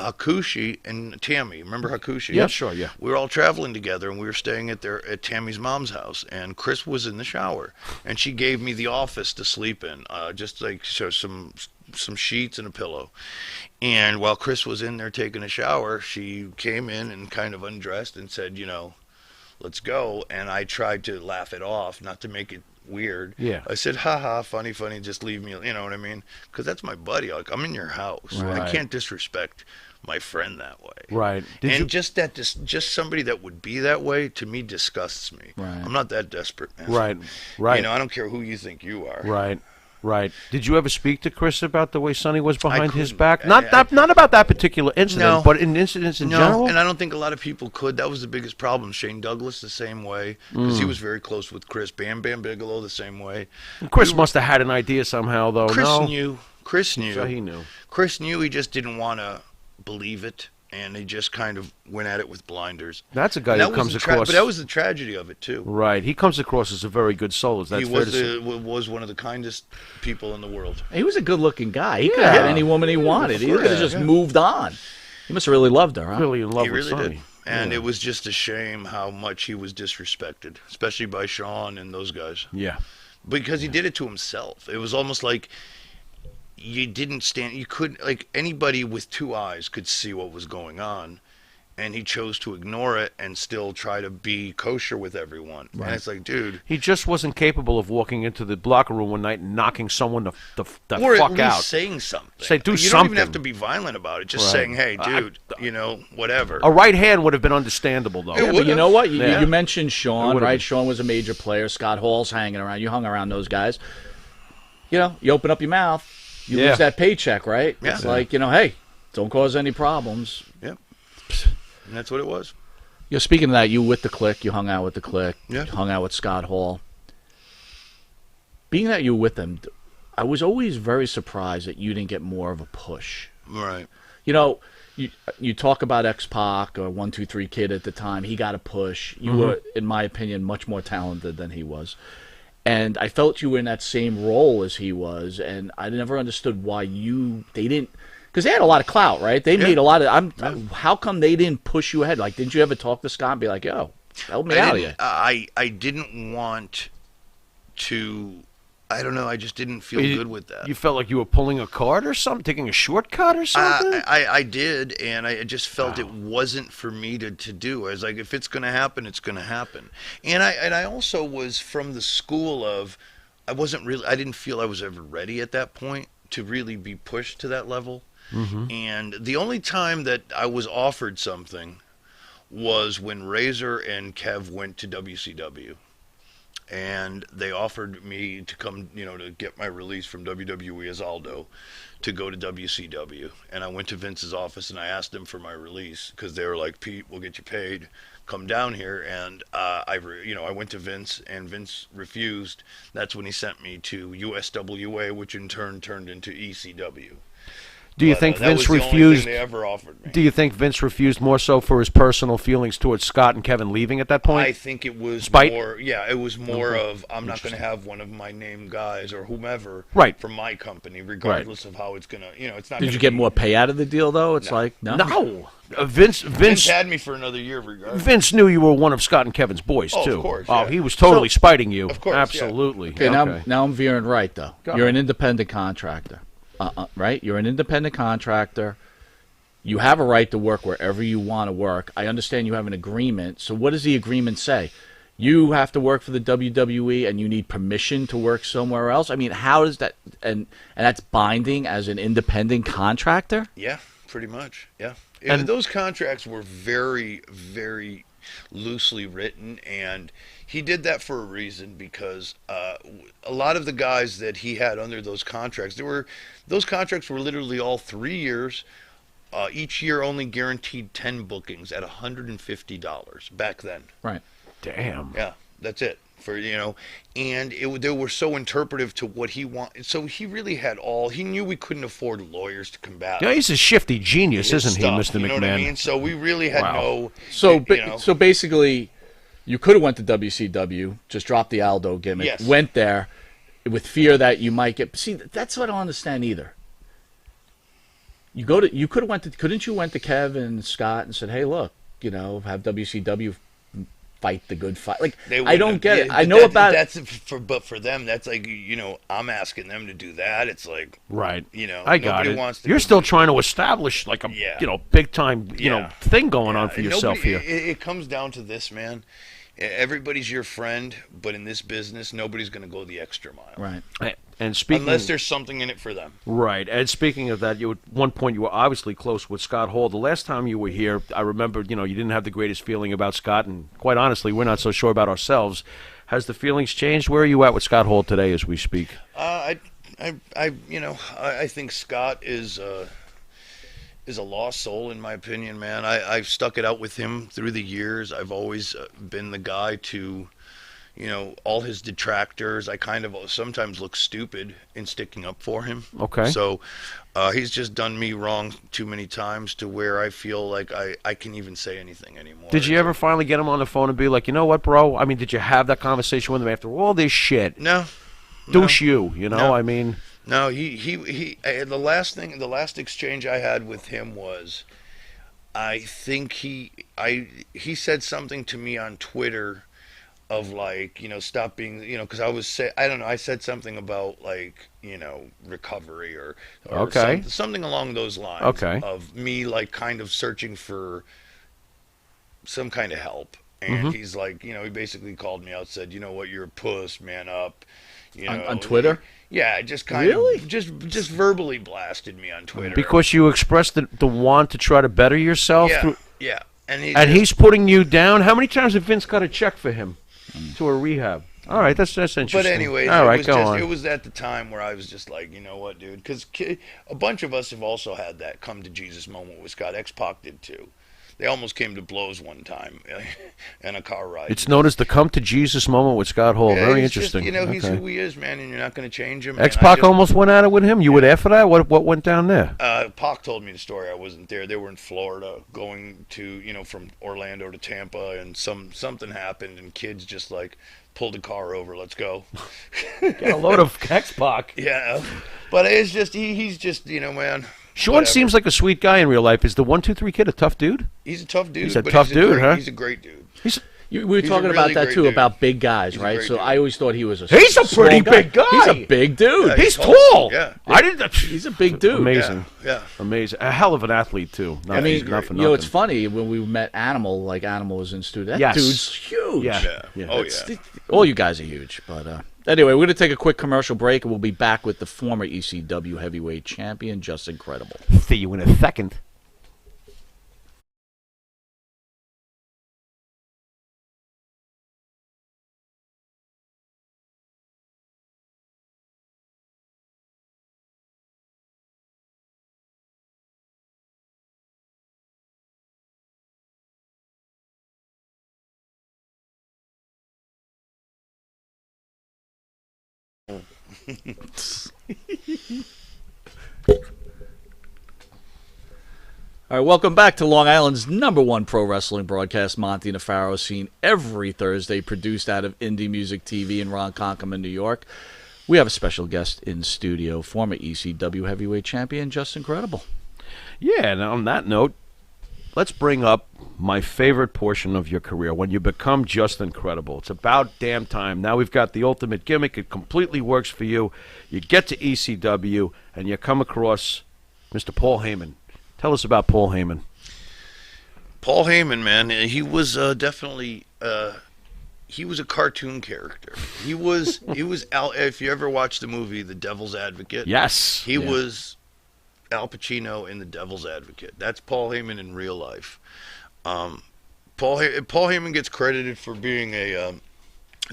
Hakushi, and Tammy. Remember Hakushi? Yeah, sure, yeah. We were all traveling together, and we were staying at Tammy's mom's house. And Chris was in the shower, and she gave me the office to sleep in, just like some sheets and a pillow. And while Chris was in there taking a shower, she came in and kind of undressed and said, you know, let's go. And I tried to laugh it off, not to make it weird. I said, haha, funny, just leave me, you know what I mean? Because that's my buddy. Like, I'm in your house. I can't disrespect my friend that way. Just somebody that would be that way, to me, disgusts me. I'm not that desperate, man. You know, I don't care who you think you are. Right. Did you ever speak to Chris about the way Sonny was behind his back? Not about that particular incident, but in incidents in general? And I don't think a lot of people could. That was the biggest problem. Shane Douglas the same way, because he was very close with Chris. Bam Bam Bigelow the same way. Chris must have had an idea somehow, though. Chris knew. So he knew. Chris knew. He just didn't want to believe it. And he just kind of went at it with blinders. That's a guy who comes across... But that was the tragedy of it, too. Right. He comes across as a very good soul. Is that fair to say? He was one of the kindest people in the world. He was a good-looking guy. He could have had any woman he wanted. He could have just moved on. He must have really loved her, huh? Really in love with Sonny. He really did. And it was just a shame how much he was disrespected, especially by Sean and those guys. Yeah. Because he did it to himself. It was almost like... you couldn't, like, anybody with two eyes could see what was going on, and he chose to ignore it and still try to be kosher with everyone. And it's like, dude, he just wasn't capable of walking into the locker room one night and knocking someone the fuck or at out. least saying something. Say, do something. You don't even have to be violent about it. Just saying, hey, dude, you know, whatever. A right hand would have been understandable, though. But you know what? You mentioned Sean, right? Sean was a major player. Scott Hall's hanging around. You hung around those guys. You know, you open up your mouth. You lose that paycheck, right? It's like, you know, hey, don't cause any problems. Yep. And that's what it was. You know, speaking of that, you with the Click, you hung out with the Click, Yeah. hung out with Scott Hall. Being that you were with them, I was always very surprised that you didn't get more of a push. Right. You know, you talk about X-Pac or 1-2-3 Kid at the time. He got a push. You were, in my opinion, much more talented than he was. And I felt you were in that same role as he was, and I never understood why they didn't, because they had a lot of clout, right? They made a lot of. How come they didn't push you ahead? Like, didn't you ever talk to Scott and be like, "Yo, help me out here"? I didn't want to. I don't know. I just didn't feel good with that. You felt like you were pulling a card or something, taking a shortcut or something? I did, and I just felt it wasn't for me to do. I was like, if it's going to happen, it's going to happen. And I also was from the school of, I didn't feel I was ever ready at that point to really be pushed to that level. And the only time that I was offered something was when Razor and Kev went to WCW. And they offered me to come, to get my release from WWE as Aldo, to go to WCW. And I went to Vince's office and I asked him for my release because they were like, "Pete, we'll get you paid. Come down here." And I went to Vince, and Vince refused. That's when he sent me to USWA, which in turn turned into ECW. Do you think that Vince was the only refused? thing they ever offered me. Do you think Vince refused more so for his personal feelings towards Scott and Kevin leaving at that point? I think it was Spite? more. Yeah, it was more of, I'm not going to have one of my name guys or whomever from my company, regardless of how it's going to. It's not. Did you get more pay out of the deal though? It's like no. No. Vince had me for another year, regardless. Vince knew you were one of Scott and Kevin's boys too. Of course. Oh, he was totally spiting you. Of course, absolutely. Okay, now I'm veering right though. You're an independent contractor. Right? You're an independent contractor. You have a right to work wherever you want to work. I understand you have an agreement. So what does the agreement say? You have to work for the WWE and you need permission to work somewhere else? I mean, how does that... And that's binding as an independent contractor? Yeah, pretty much. Yeah. And those contracts were very, very loosely written, and he did that for a reason, because a lot of the guys that he had under those contracts, those contracts were literally all 3 years. Each year only guaranteed 10 bookings at $150 back then. Right. Damn. Yeah, that's it. And they were so interpretive to what he wanted. So he really had he knew we couldn't afford lawyers to combat. Yeah, he's a shifty genius, isn't he, Mr. You know McMahon? what I mean? So we really had So basically, you could have went to WCW, just dropped the Aldo gimmick, went there with fear that you might get. See, that's what I don't understand either. Couldn't you went to Kev and Scott and said, "Hey, look, have WCW fight the good fight." Like, I don't get it. I know about it. But for them, that's like, I'm asking them to do that. It's like, right. I got it. Wants to You're still trying to establish like a big time thing going on for yourself here. It comes down to this, man. Everybody's your friend, but in this business, nobody's going to go the extra mile. Right. And speaking, unless there's something in it for them. Right. And speaking of that, at one point you were obviously close with Scott Hall. The last time you were here, I remember, you didn't have the greatest feeling about Scott, and quite honestly, we're not so sure about ourselves. Has the feelings changed? Where are you at with Scott Hall today as we speak? I think Scott is a lost soul, in my opinion, man. I've stuck it out with him through the years. I've always been the guy to, all his detractors, I kind of sometimes look stupid in sticking up for him. Okay. So he's just done me wrong too many times to where I feel like I can even say anything anymore. Did you ever finally get him on the phone and be like, you know what, bro? I mean, did you have that conversation with him after all this shit? No. Douche you, No. I mean... No, the last exchange I had with him was, I think he said something to me on Twitter of like, stop being, because I said something about like, recovery or something along those lines. Okay. Of me like kind of searching for some kind of help. And he's like, he basically called me out, said, "You know what, you're a puss, man up." On Twitter? Yeah, just kind of just verbally blasted me on Twitter. Because you expressed the want to try to better yourself? Yeah. And he's putting you down? How many times have Vince got a check for him to a rehab? All right, that's interesting. But anyways, all right, go on. It was at the time where I was just like, you know what, dude? Because a bunch of us have also had that come to Jesus moment with Scott. X-Pac did too. they almost came to blows one time in a car ride. It's known as the come to Jesus moment with Scott Hall. Yeah, Very he's interesting. Just, he's who he is, man, and you're not going to change him. X-Pac almost went at it with him. You were there for that? What went down there? Pac told me the story. I wasn't there. They were in Florida going to, from Orlando to Tampa, and something happened, and kids just like pulled the car over. Let's go. Got a load of X-Pac. Yeah, but it's just he's just man. Sean whatever. seems like a sweet guy in real life. Is the 1-2-3 kid a tough dude? He's a tough dude. He's a tough dude, huh? He's a great dude. We were He's talking a about really that great too, dude. about big guys, He's a right? great So dude. I always thought he was a He's a small pretty big guy. He's a big dude. Yeah, He's tall. Yeah. He's a big dude. Amazing. Yeah. Amazing. A hell of an athlete, too. I mean, not for it's nothing. funny when we met Animal. Like Animal was in studio. That Yes. dude's huge. Yeah. Oh It's- all you guys are huge. But anyway, we're going to take a quick commercial break, and we'll be back with the former ECW heavyweight champion, Just Incredible. See you in a second. All right, welcome back to Long Island's #1 pro wrestling broadcast, Monte The Pharaoh, seen every Thursday, produced out of Indie Music TV in Ronkonkoma, New York. We have a special guest in studio, former ECW heavyweight champion, Just Incredible. Yeah, and on that note, let's bring up my favorite portion of your career, when you become Just Incredible. It's about damn time. Now we've got the ultimate gimmick. It completely works for you. You get to ECW, and you come across Mr. Paul Heyman. Tell us about Paul Heyman. Paul Heyman, man, he was definitely he was a cartoon character. He was Al. If you ever watched the movie The Devil's Advocate, Yes. he was Al Pacino in The Devil's Advocate. That's Paul Heyman in real life. Paul Heyman gets credited for being a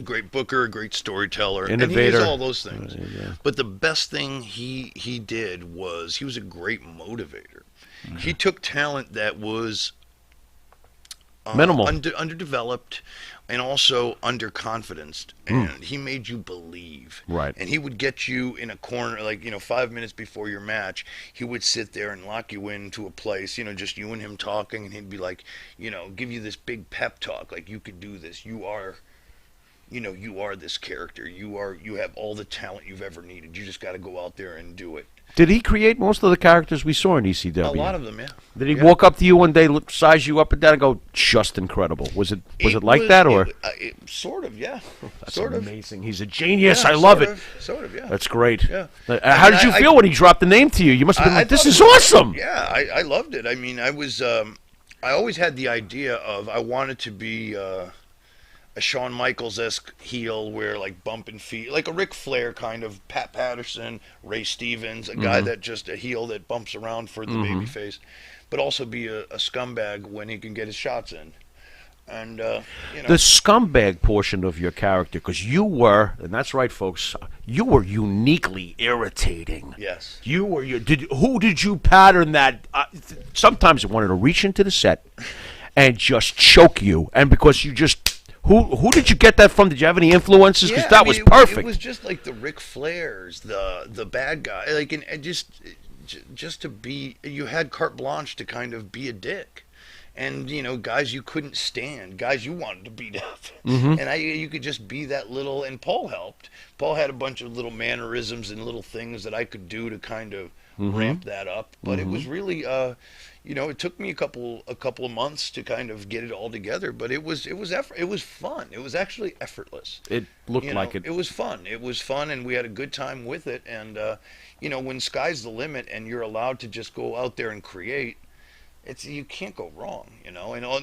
great booker, a great storyteller, Innovator. and he is all those things. Yeah. But the best thing he did was he was a great motivator. He took talent that was Minimal. underdeveloped, and also underconfident, and he made you believe. Right. And he would get you in a corner, like 5 minutes before your match. He would sit there and lock you into a place, just you and him talking, and he'd be like, give you this big pep talk, like you could do this. You are this character. You have all the talent you've ever needed. You just got to go out there and do it. Did he create most of the characters we saw in ECW? A lot of them, yeah. Did he walk up to you one day, size you up and down, and go, Just Incredible? Was it like that, or? Sort of, yeah. That's sort of. amazing. He's a genius. Yeah, I love sort it. of, Sort of, yeah. That's great. Yeah. How did you feel when he dropped the name to you? You must have been like, this thought is it was awesome. great. Yeah, I loved it. I mean, I was, I always had the idea of I wanted to be a Shawn Michaels-esque heel, where like bumping feet, like a Ric Flair kind of, Pat Patterson, Ray Stevens, a guy that just a heel that bumps around for the babyface, but also be a scumbag when he can get his shots in. And The scumbag portion of your character, because you were, and that's right, folks, you were uniquely irritating. Yes. You were. Who did you pattern that? Sometimes I wanted to reach into the set and just choke you, and because you just. Who did you get that from? Did you have any influences? Because that was perfect. It was just like the Ric Flairs, the bad guy, like, and just to be. You had carte blanche to kind of be a dick, and guys you couldn't stand, guys you wanted to beat up, and you could just be that little. And Paul helped. Paul had a bunch of little mannerisms and little things that I could do to kind of ramp that up. But it was really. It took me a couple of months to kind of get it all together, but it was fun. It was actually effortless. It looked like it. It was fun. It was fun, and we had a good time with it. And when sky's the limit, and you're allowed to just go out there and create, you can't go wrong. And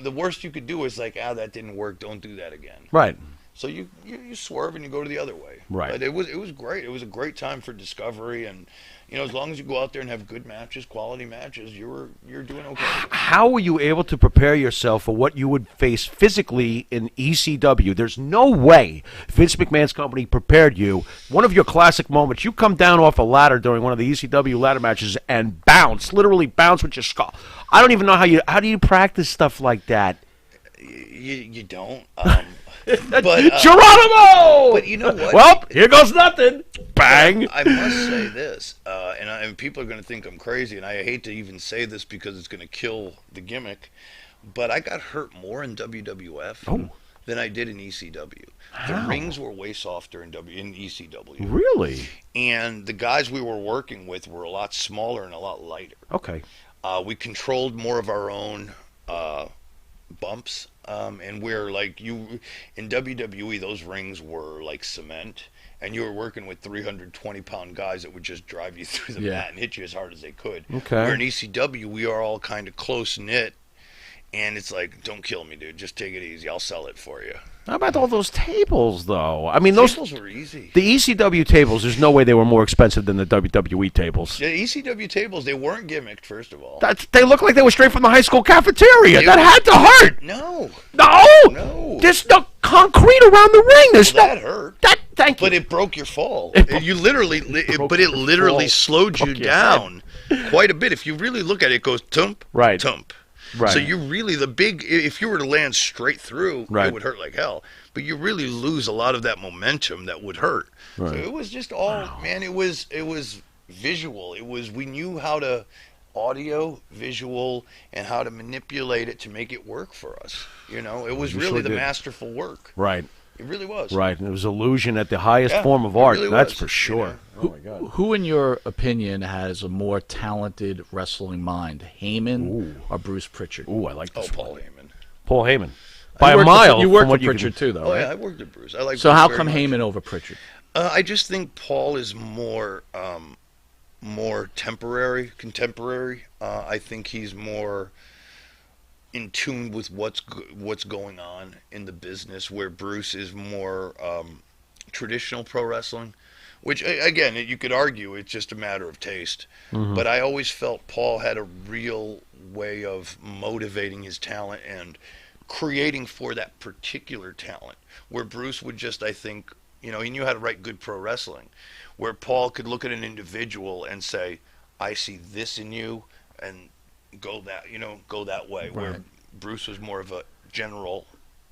the worst you could do is like, that didn't work. Don't do that again. Right. So you swerve and you go to the other way. Right. But it was great. It was a great time for discovery, and as long as you go out there and have good matches, quality matches, you're doing okay. How were you able to prepare yourself for what you would face physically in ECW? There's no way Vince McMahon's company prepared you. One of your classic moments, you come down off a ladder during one of the ECW ladder matches and literally bounce with your skull. I don't even know how do you practice stuff like that? You don't. But Geronimo! But you know what? Well, here goes nothing. Bang! I must say this, and people are going to think I'm crazy, and I hate to even say this because it's going to kill the gimmick, but I got hurt more in WWF than I did in ECW. How? The rings were way softer in ECW. Really? And the guys we were working with were a lot smaller and a lot lighter. Okay. We controlled more of our own bumps, and we're like in WWE, those rings were like cement, and you were working with 320-pound guys that would just drive you through the mat and hit you as hard as they could. Okay. Where in ECW, we are all kind of close knit, and it's like, don't kill me, dude. Just take it easy. I'll sell it for you. How about all those tables, though? I mean, those tables were easy. The ECW tables, there's no way they were more expensive than the WWE tables. The ECW tables, they weren't gimmicked, first of all. They look like they were straight from the high school cafeteria. That had to hurt. No. No. There's no concrete around the ring. There's that hurt. Thank you. But it broke your fall. You literally, it literally slowed you down quite a bit. If you really look at it, it goes tump, tump. Right. So you really, if you were to land straight through, it would hurt like hell. But you really lose a lot of that momentum that would hurt. Right. So it was just all, man, it was visual. We knew how to audio, visual, and how to manipulate it to make it work for us. It was really the masterful work. Right. It really was. Right. And it was illusion at the highest form of art. Really That's was, for sure. Oh, my God. Who, in your opinion, has a more talented wrestling mind, Heyman or Bruce Pritchard? Ooh, I like this. Paul Heyman. Paul Heyman. By a mile. You worked with Pritchard too, though, Oh, right? yeah, I worked with Bruce. I like. So Bruce how very come much. Heyman over Pritchard? I just think Paul is more contemporary. I think he's more in tune with what's going on in the business, where Bruce is more traditional pro wrestling, which again you could argue it's just a matter of taste. But I always felt Paul had a real way of motivating his talent and creating for that particular talent, where Bruce would just, I think, he knew how to write good pro wrestling, where Paul could look at an individual and say, I see this in you, and go that way. Right. Where Bruce was more of a general,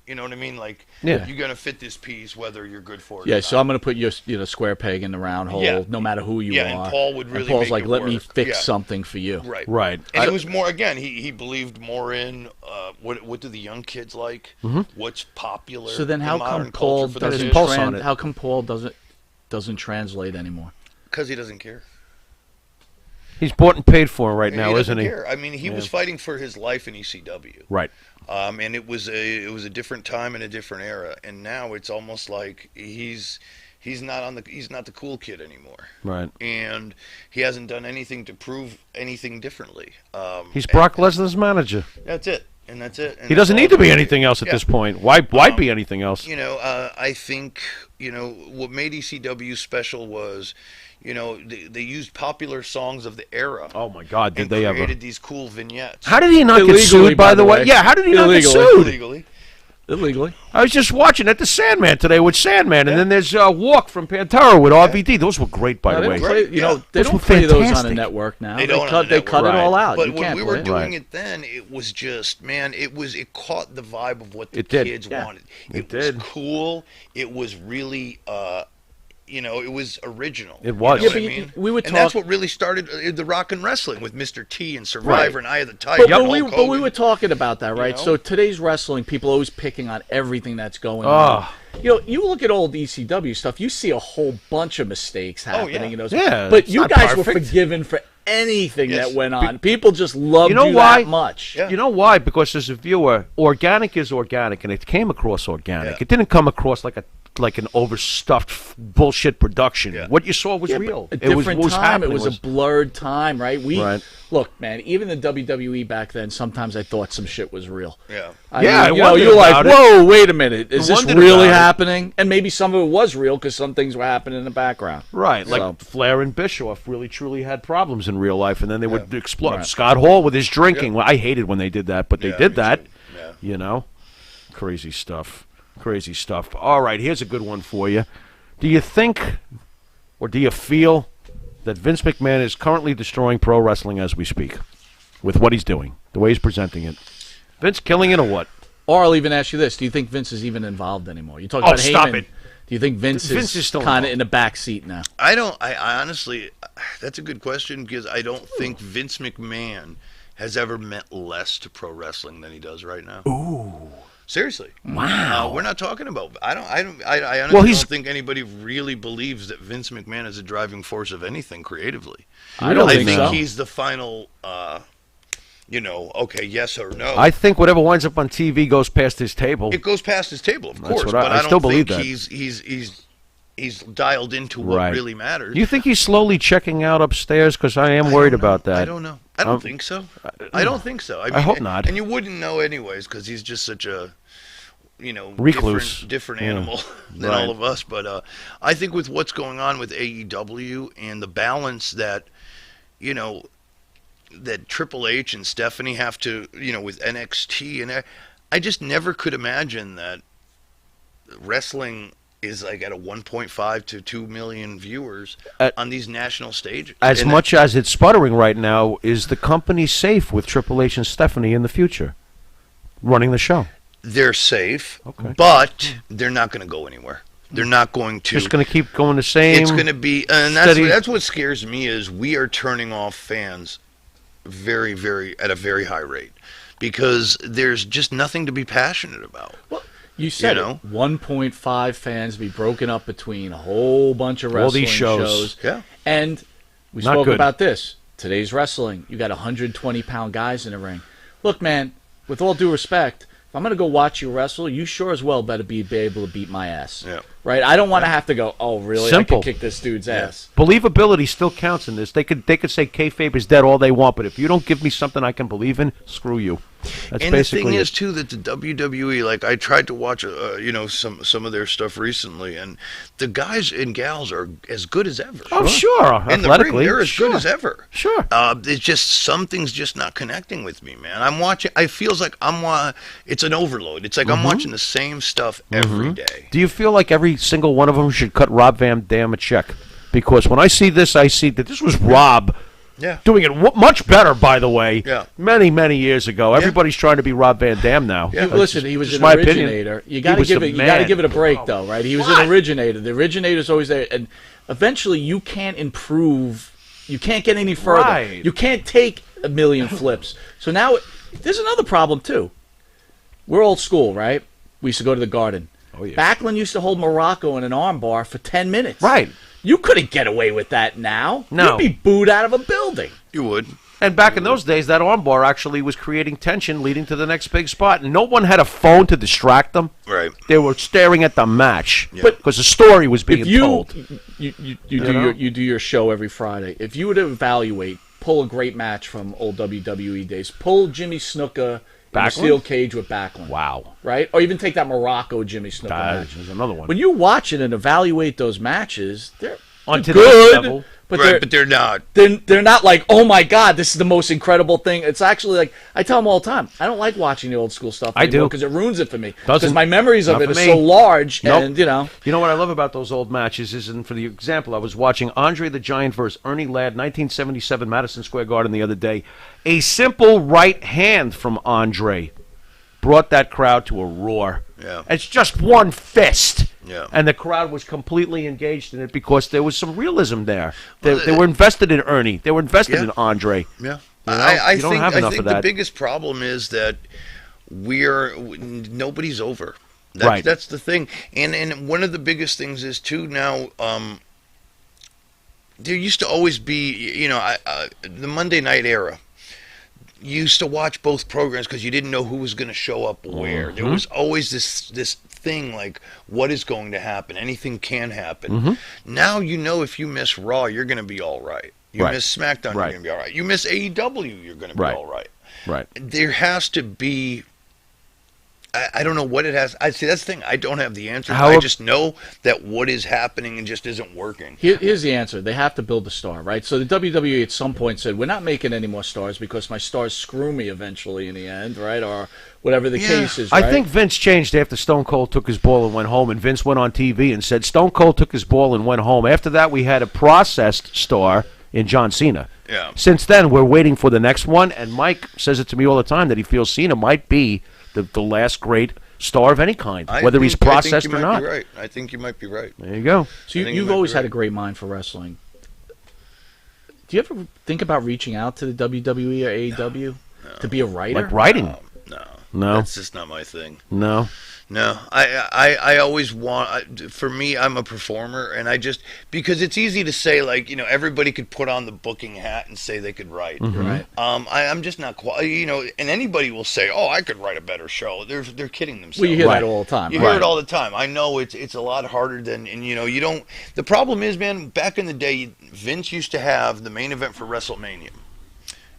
you know what I mean? Like, you're going to fit this piece whether you're good for it or not. So I'm going to put your square peg in the round hole, no matter who you are. Yeah, and Paul would really Paul's make like, it let work. me fix something for you. Right. Right. And it was more, again, he believed more in what do the young kids like? What's popular? So then how come Paul doesn't translate anymore? Because he doesn't care. He's bought and paid for right now, he isn't he? Care. I mean, he was fighting for his life in ECW. Right. And it was a different time and a different era, and now it's almost like he's not the cool kid anymore. Right. And he hasn't done anything to prove anything differently. He's Brock Lesnar's manager. That's it. And that's it. And he doesn't need to be anything else at this point. Why be anything else? I think, what made ECW special was, they used popular songs of the era. Oh, my God, did they ever? Created these cool vignettes. How did he not get sued, by the way? Yeah, how did he not get sued? Illegally. I was just watching at the Sandman today with Sandman, and then there's Walk from Pantera with RVD. Those were great, by the way. They don't play those on the network now. They cut it all out. But when we were doing it then, it was just, man, it caught the vibe of what the kids wanted. It was cool. It was really it was original. It was. You know what I mean? We would and that's what really started the rock and wrestling with Mr. T and Survivor and Eye of the Tiger. But we were talking about that, right? So today's wrestling, people always picking on everything that's going on. You look at old ECW stuff, you see a whole bunch of mistakes happening. But you guys were forgiven for anything that went on. People just loved you that much. You know why? Because as a viewer, organic is organic, and it came across organic. It didn't come across like a like an overstuffed bullshit production. Yeah. What you saw was Yeah, real. but a different time. happening It was a blurred time, right? Right. Look, man. Even the WWE back then, sometimes I thought some shit was real. Yeah. I you know, wondered you're like, about it. whoa, wait a minute, is this wondered really about it. happening? And maybe some of it was real because some things were happening in the background. Right, like So- Flair and Bischoff really truly had problems in real life, and then they would explode. Right. Scott Hall with his drinking. Well, I hated when they did that, but they Yeah, did me that. too. Yeah. You know, crazy stuff. Crazy stuff. All right, here's a good one for you. Do you think, or do you feel, that Vince McMahon is currently destroying pro wrestling as we speak, with what he's doing, the way he's presenting it? Vince killing it or what? Or I'll even ask you this: do you think Vince is even involved anymore? You talk Oh, about stop Heyman. it. Do you think Vince Vince is is still kind of involved. in the back seat now? I don't. I honestly, that's a good question because I don't think Vince McMahon has ever meant less to pro wrestling than he does right now. Ooh. Seriously. Wow. We're not talking about. I honestly Well, he's- don't think anybody really believes that Vince McMahon is a driving force of anything creatively. I don't I think think so. he's the final. Okay, yes or no. I think whatever winds up on TV goes past his table. It goes past his table, of That's course, what but I I don't still believe think that. he's dialed into what Right. really matters. You think he's slowly checking out upstairs? Because I am worried about that. I don't know. I don't think so. I don't think so. I, mean, hope not. And you wouldn't know anyways because he's just such a, Recluse. different Yeah. animal than Right. all of us. But I think with what's going on with AEW and the balance that, that Triple H and Stephanie have to, with NXT, and I just never could imagine that wrestling is like at a 1.5 to 2 million viewers on these national stages. As And much as it's sputtering right now, is the company safe with Triple H and Stephanie in the future running the show? they're safe, Okay. but they're not going to go anywhere. They're not going to. Just going to keep going the same. It's going to be, and steady- that's what scares me is we are turning off fans very, very at a very high rate because there's just nothing to be passionate about. Well, you said know? it. 1.5 fans be broken up between a whole bunch of All wrestling these shows. Yeah. And we Not spoke good. about this. Today's wrestling. You got 120-pound guys in the ring. Look, man, with all due respect, if I'm going to go watch you wrestle, you sure as well better be able to beat my ass. Yeah. Right? I don't want to have to go, oh, really? Simple. I can kick this dude's ass. Believability still counts in this. They could say kayfabe is dead all they want, but if you don't give me something I can believe in, screw you. That's And the basically thing it. is too that the WWE, like I tried to watch, some of their stuff recently, and the guys and gals are as good as ever. Oh, sure. In the ring, Athletically, they're as sure. good as ever. Sure. It's just something's just not connecting with me, man. I'm watching. I feels like it's an overload. It's like I'm watching the same stuff every day. Do you feel like every single one of them should cut Rob Van Dam a check? Because when I see this, I see that this was Rob Yeah. doing it much better, by the way, Yeah. many, many years ago. Everybody's trying to be Rob Van Dam now. You- listen, he was just an my opinion. originator. You He got to was give the it. You got to man. give it a break, though, right? He was an originator. The originator's always there, and eventually, you can't improve. You can't get any further. Right. You can't take a million flips. So now, there's another problem too. We're old school, right? We used to go to the Garden. Oh, yeah. Backlund used to hold Morocco in an armbar for 10 minutes. Right. You couldn't get away with that now. No. You'd be booed out of a building. You would. And back in those days, that armbar actually was creating tension leading to the next big spot. And no one had a phone to distract them. Right. They were staring at the match. Yeah. But because the story was being If you told. you know? do your show every Friday. If you were to evaluate, pull a great match from old WWE days, pull Jimmy Snuka in a Backlund? steel cage with Backlund. Wow. Right? Or even take that Morocco Jimmy Snuka That match. is another one. When you watch it and evaluate those matches, they're Onto the good, next level. but Right, but they're not. they're not like, oh my god, this is the most incredible thing. It's actually like, I tell them all the time, I don't like watching the old school stuff I anymore do. because it ruins it for me. Doesn't. Because my memories of Not it for are me. so large, Nope. and you know. You know what I love about those old matches is, and for the example, I was watching Andre the Giant versus Ernie Ladd, 1977, Madison Square Garden the other day. A simple right hand from Andre brought that crowd to a roar. Yeah. It's just one fist. Yeah. And the crowd was completely engaged in it because there was some realism there. They, Well, they were invested in Ernie. They were invested Yeah. in Andre. Yeah. You know? I You don't think, have I enough think of the that. biggest problem is that nobody's over. Right. That's the thing. And one of the biggest things is, too, now, there used to always be, the Monday night era. You used to watch both programs because you didn't know who was going to show up where. There was always this thing like what is going to happen. Anything can happen. Now you know if you miss Raw, you're going to be all right. You miss SmackDown, you're going to be all right. You miss AEW, you're going to be all right. Right. There has to be. I don't know what it has. I see that's the thing. I don't have the answer. I just know that what is happening and just isn't working. Here's the answer. They have to build a star, right? So the WWE at some point said, we're not making any more stars because my stars screw me eventually in the end, right? Or whatever the case is, right? I think Vince changed after Stone Cold took his ball and went home, and Vince went on TV and said Stone Cold took his ball and went home. After that, we had a processed star in John Cena. Yeah. Since then, we're waiting for the next one, and Mike says it to me all the time that he feels Cena might be the last great star of any kind, whether he's processed or not. I think you might be right. There you go. So you've always had a great mind for wrestling. Do you ever think about reaching out to the WWE or AEW to be a writer? Like writing? No. That's just not my thing. No. I always want, for me, I'm a performer, and I just, because it's easy to say, like, you know, everybody could put on the booking hat and say they could write. Right. I'm just not, you know, and anybody will say, oh, I could write a better show. They're kidding themselves. Well, you hear that all the time. You hear it all the time. I know it's a lot harder than, and you know, you don't, the problem is, man, back in the day, Vince used to have the main event for WrestleMania,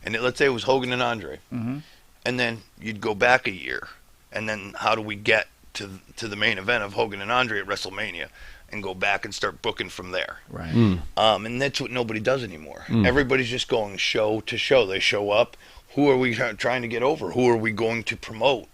and let's say it was Hogan and Andre, and then you'd go back a year, and then how do we get to the main event of Hogan and Andre at WrestleMania and go back and start booking from there. Right. And that's what nobody does anymore. Everybody's just going show to show. They show up. Who are we trying to get over? Who are we going to promote?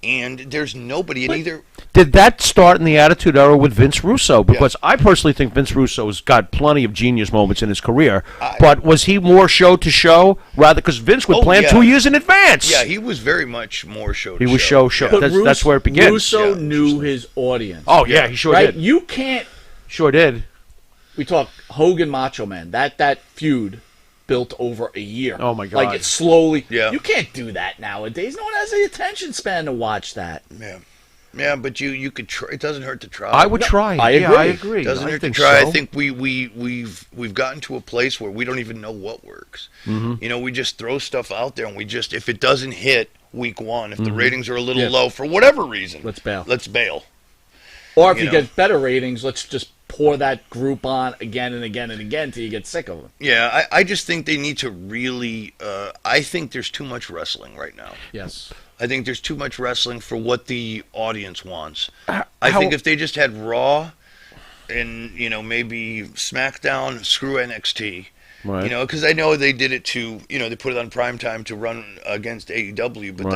And there's nobody in either. Did that start in the Attitude Era with Vince Russo? Because I personally think Vince Russo's got plenty of genius moments in his career. But was he more show to show rather? Because Vince would plan 2 years in advance. Yeah, he was very much more show to show. He was show. But That's where it begins. Russo knew his audience. Oh, yeah, he sure did. You can't. Sure did. We talk Hogan Macho Man. That feud built over a year. Oh my God! Like it's slowly. Yeah. You can't do that nowadays. No one has the attention span to watch that. Yeah, but you could try. It doesn't hurt to try. I would try. I agree. I agree. It doesn't hurt to try. I think we've gotten to a place where we don't even know what works. You know, we just throw stuff out there, and we just, if it doesn't hit week one, if the ratings are a little low for whatever reason, let's bail. Or if you get better ratings, let's just pour that group on again and again and again till you get sick of them. Yeah, I just think they need to really. I think there's too much wrestling right now. Yes. I think there's too much wrestling for what the audience wants. I think if they just had Raw and, you know, maybe SmackDown, screw NXT. Right. You know, because I know they did it to, you know, they put it on primetime to run against AEW, but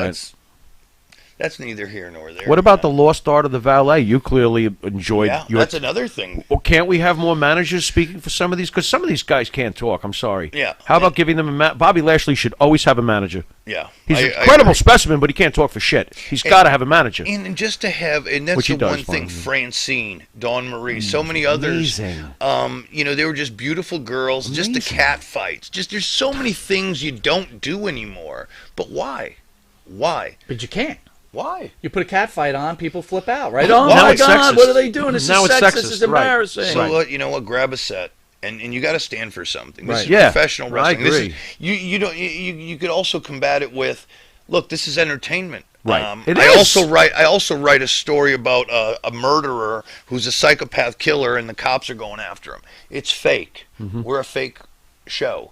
that's neither here nor there. What about the lost art of the valet? You clearly enjoyed. Yeah, that's another thing. Well, can't we have more managers speaking for some of these? Because some of these guys can't talk. I'm sorry. Yeah. How about giving them a Bobby Lashley should always have a manager. Yeah. He's an incredible specimen, but he can't talk for shit. He's got to have a manager. And just to have, and that's the one thing, Francine, Dawn Marie, so many others. Amazing. You know, they were just beautiful girls. Just the cat fights. Just there's so many things you don't do anymore. But why? Why? But you can't. Why? You put a cat fight on, people flip out, right? Oh now my God, sexist. what are they doing? This Now is it's sexist. sexist. This is embarrassing. So you know what? Grab a set, and you got to stand for something. This is Yeah. professional wrestling. I agree. This is, you could also combat it with, look, this is entertainment. Right. I also write a story about a murderer who's a psychopath killer, and the cops are going after him. It's fake. We're a fake show.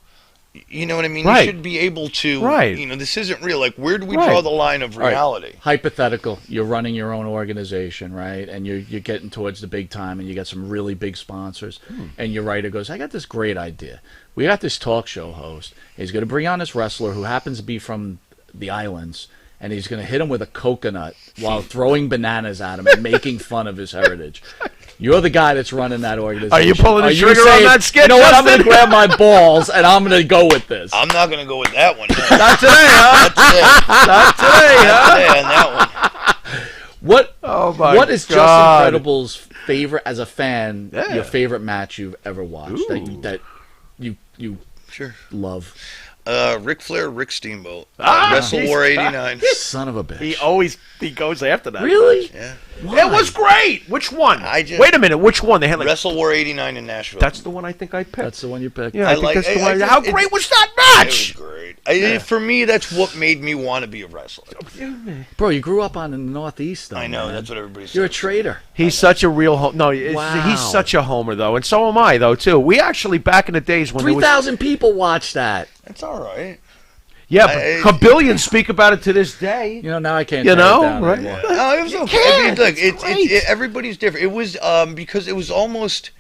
You know what I mean? Right. You should be able to, you know, this isn't real. Like, where do we draw the line of reality? Right. Hypothetical. You're running your own organization, right? And you're getting towards the big time, and you got some really big sponsors. And your writer goes, I got this great idea. We got this talk show host. He's going to bring on this wrestler who happens to be from the islands, and he's going to hit him with a coconut while throwing bananas at him and making fun of his heritage. You're the guy that's running that organization. Are you pulling the trigger saying, on that sketch? You know what? I'm going to grab my balls and I'm going to go with this. I'm not going to go with that one. No. Not today, huh? Not today, huh? On that one. What is Justin Credible's favorite, as a fan, your favorite match you've ever watched that you Sure. love? Ric Flair, Rick Steamboat. Wrestle War '89. Son of a bitch. He goes after that. Really? Yeah. It was great. Which one? Wait a minute. Which one? They had like Wrestle War '89 in Nashville. That's the one I think I picked. That's the one you picked. Yeah, I think that's the one. How great was that match? It was great. For me, that's what made me want to be a wrestler. Bro, you grew up on the Northeast, though. I know. Man. That's what everybody says. You're a traitor. He's such a real no. Wow. He's such a homer though, and so am I though too. We actually back in the days when 3,000 people watched that. That's all right. Yeah, but billions speak about it to this day. You know, now I can't. You know, tear it down right? anymore. No, it was okay. I mean, look, everybody's different. It was because it was almost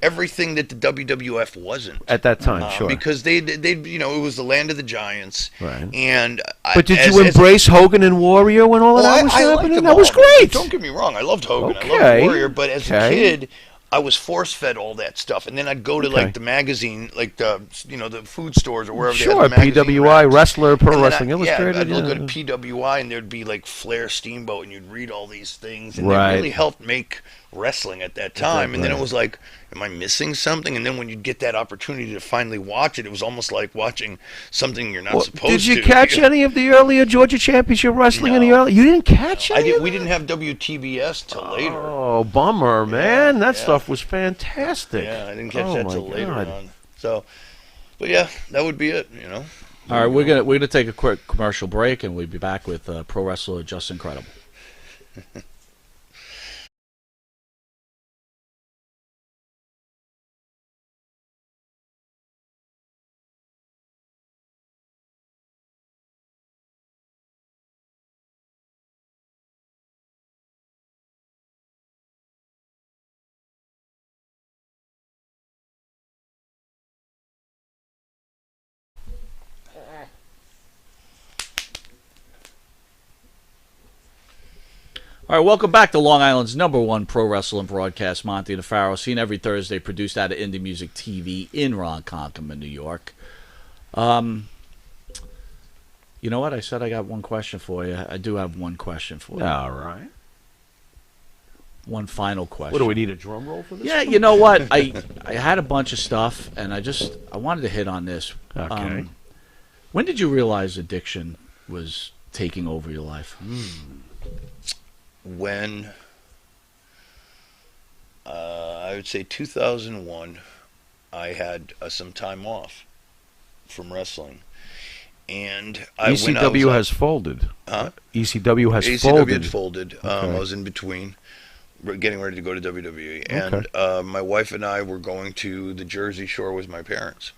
everything that the WWF wasn't At that time, sure. Because they it was the land of the giants, Right. And But did you embrace Hogan and Warrior when all of that was happening? That was great. Don't get me wrong, I loved Hogan, I Okay. loved Warrior, but as a kid, I was force fed all that stuff, and then I'd go to like the magazine, like the the food stores or wherever. Sure, they had the magazine PWI, racks. Wrestler, Pro And then Wrestling Illustrated. I'd look yeah. at PWI, and there'd be like Flair Steamboat, and you'd read all these things, and Right. it really helped make wrestling at that time. And then it was like, am I missing something? And then when you'd get that opportunity to finally watch it, it was almost like watching something you're not supposed to. Did you catch any of the earlier Georgia Championship Wrestling in the early? You didn't catch any? We didn't have WTBS till later. Oh, bummer, man. That stuff was fantastic. Yeah, I didn't catch that till later God. on. So, but yeah, that would be it. All right, we're gonna take a quick commercial break, and we'll be back with pro wrestler Just Incredible. All right, welcome back to Long Island's #1 pro wrestling broadcast, Monte The Pharaoh, seen every Thursday, produced out of Indie Music TV in Ronkonkoma, New York. You know what? I said I got one question for you. I do have one question for you. All right. One final question. What, do we need a drum roll for this? Yeah, you know what? I had a bunch of stuff, and I wanted to hit on this. Okay. When did you realize addiction was taking over your life? When I would say 2001, I had some time off from wrestling, and ECW has folded. Huh? ECW has ECW folded. had folded. I was in between, getting ready to go to WWE, and my wife and I were going to the Jersey Shore with my parents,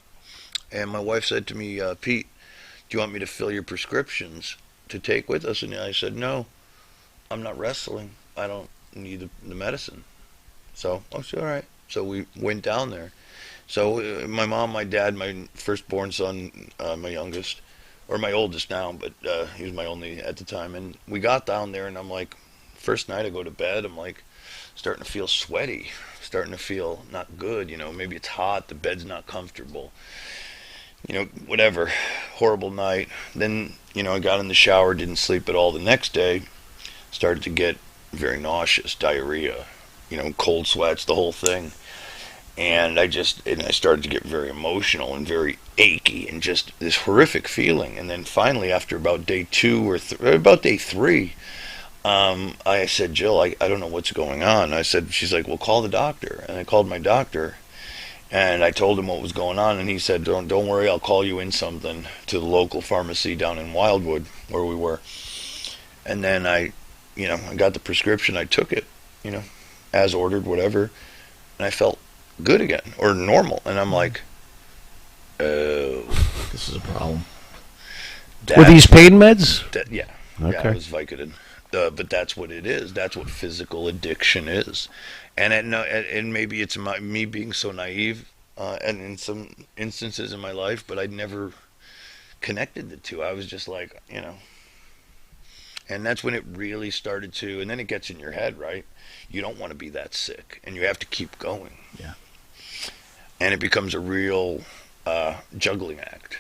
and my wife said to me, "Pete, do you want me to fill your prescriptions to take with us?" And I said, "No. I'm not wrestling. I don't need the medicine." So I said, all right. So we went down there. So my mom, my dad, my firstborn son, my youngest, or my oldest now, but he was my only at the time. And we got down there, and I'm like, first night I go to bed, I'm like starting to feel sweaty, starting to feel not good. Maybe it's hot, the bed's not comfortable. Whatever. Horrible night. Then, I got in the shower, didn't sleep at all the next day. Started to get very nauseous, diarrhea, cold sweats, the whole thing. And I started to get very emotional and very achy and just this horrific feeling. And then finally, after about day 2 or about day 3, I said, "Jill, I don't know what's going on." She's like, "Well, call the doctor." And I called my doctor, and I told him what was going on. And he said, don't worry, I'll call you in something to the local pharmacy down in Wildwood where we were. And then I got the prescription, I took it, as ordered, whatever, and I felt good again, or normal, and I'm like, oh. This is a problem. Were these pain meds? Yeah. Okay. Yeah, it was Vicodin. But that's what it is. That's what physical addiction is. And maybe it's me being so naive, and in some instances in my life, but I'd never connected the two. I was just like, and that's when it really started to, and then it gets in your head, right? You don't want to be that sick, and you have to keep going. Yeah. And it becomes a real juggling act.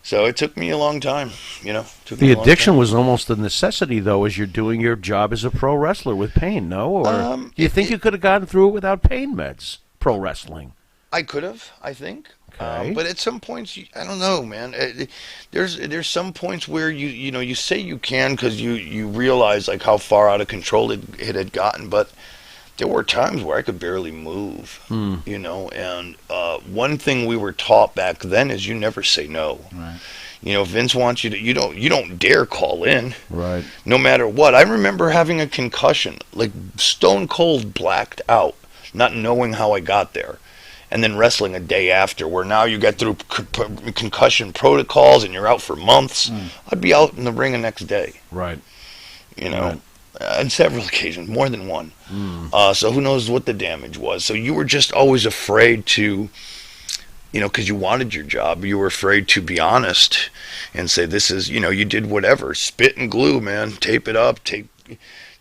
So it took me a long time, The addiction was almost a necessity, though, as you're doing your job as a pro wrestler with pain, no? Or do you think you could have gotten through it without pain meds, pro wrestling? I could have, I think. Okay. But at some points, I don't know, man. There's some points where you say you can because you realize like how far out of control it had gotten, but there were times where I could barely move, and one thing we were taught back then is you never say no. Right. Vince wants you to, you don't dare call in. Right. No matter what. I remember having a concussion, like stone cold blacked out, not knowing how I got there. And then wrestling a day after, where now you get through concussion protocols and you're out for months. I'd be out in the ring the next day. Right. Right. On several occasions, more than one. So who knows what the damage was. So you were just always afraid to, because you wanted your job, you were afraid to be honest and say, this is, you did whatever. Spit and glue, man. Tape it up.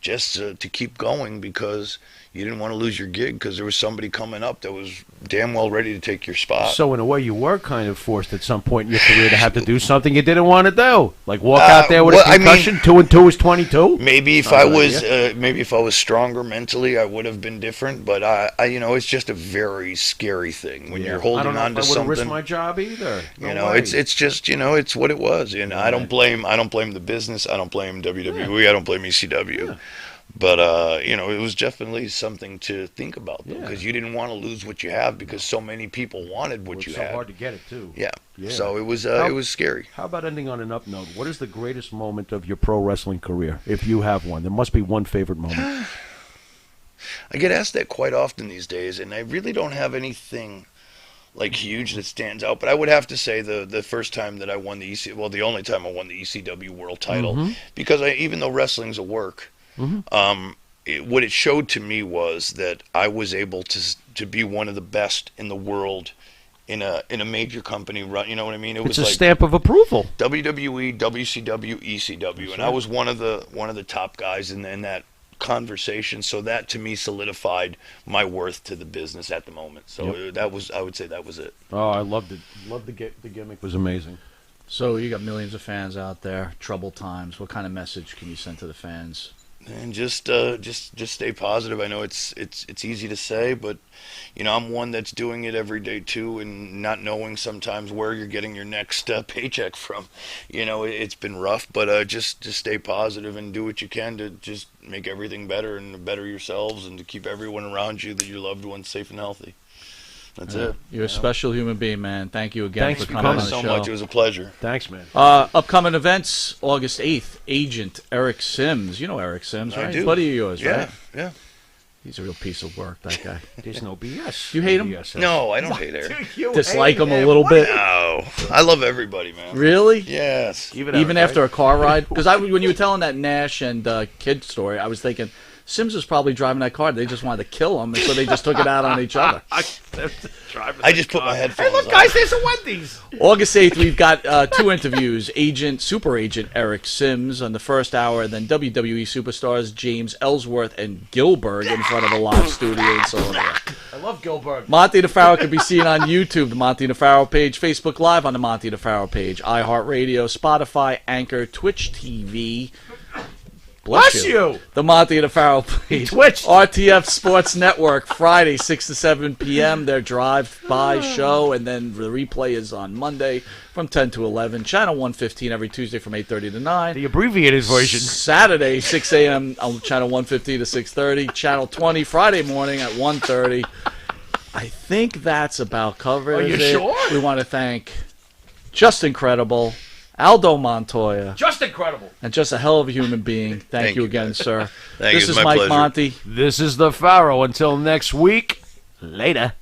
Just to keep going because you didn't want to lose your gig because there was somebody coming up that was damn well ready to take your spot. So in a way, you were kind of forced at some point in your career to have to do something you didn't want to do, like walk out there with a concussion. 2 and 2 is 22. Maybe if I was stronger mentally, I would have been different. But it's just a very scary thing when you're holding on to something. I wouldn't risk my job either. It's just it's what it was. I don't blame the business. I don't blame WWE. I don't blame ECW. Yeah. But, it was definitely something to think about, though, because you didn't want to lose what you have because so many people wanted what you had. It's so hard to get it, too. Yeah. So it was scary. How about ending on an up note? What is the greatest moment of your pro wrestling career, if you have one? There must be one favorite moment. I get asked that quite often these days, and I really don't have anything, like, huge that stands out. But I would have to say the first time that I won the only time I won the ECW world title, because even though wrestling's a work, what it showed to me was that I was able to be one of the best in the world in a major company run. You know what I mean? It's a stamp of approval. WWE, WCW, ECW, and I was one of the top guys in that conversation. So that to me solidified my worth to the business at the moment. So I would say that was it. Oh, I loved it. Loved the gimmick. Was amazing. So you got millions of fans out there. Troubled times. What kind of message can you send to the fans? And just stay positive. I know it's easy to say, but I'm one that's doing it every day too, and not knowing sometimes where you're getting your next paycheck from. It's been rough, but just stay positive and do what you can to just make everything better and better yourselves, and to keep everyone around you, your loved ones, safe and healthy. That's it. You're a special human being, man. Thank you again for coming on the show. Thanks so much. It was a pleasure. Thanks, man. Upcoming events, August 8th, Agent Eric Sims. You know Eric Sims, right? I do. Buddy of yours, right? Yeah. He's a real piece of work, that guy. There's no BS. You hate him? No, I don't hate Eric. Dislike him a little bit? No. I love everybody, man. Really? Yes. Even after a car ride? Because when you were telling that Nash and Kid story, I was thinking, Sims was probably driving that car. They just wanted to kill him, and so they just took it out on each other. I just put my headphones on. Hey, look, guys, there's a Wendy's. August 8th, we've got 2 interviews. Super Agent Eric Sims on the first hour, and then WWE superstars James Ellsworth and Gilbert in front of a live studio in Philadelphia. I love Gilbert. Monte The Pharaoh can be seen on YouTube, the Monte The Pharaoh page, Facebook Live on the Monte The Pharaoh page, iHeartRadio, Spotify, Anchor, Twitch TV. Bless you. The Monte The Pharaoh page. Twitch. RTF Sports Network, Friday, 6 to 7 p.m. Their drive-by show, and then the replay is on Monday from 10 to 11. Channel 115 every Tuesday from 8:30 to 9. The abbreviated version. Saturday, 6 a.m. on Channel 115 to 6:30. Channel 20 Friday morning at 1:30. I think that's about covering it. Are you sure? We want to thank Just Incredible, Aldo Montoya. Just incredible. And just a hell of a human being. Thank you again, sir. Thank you. This is Mike pleasure. Monty. This is the Pharaoh. Until next week, later.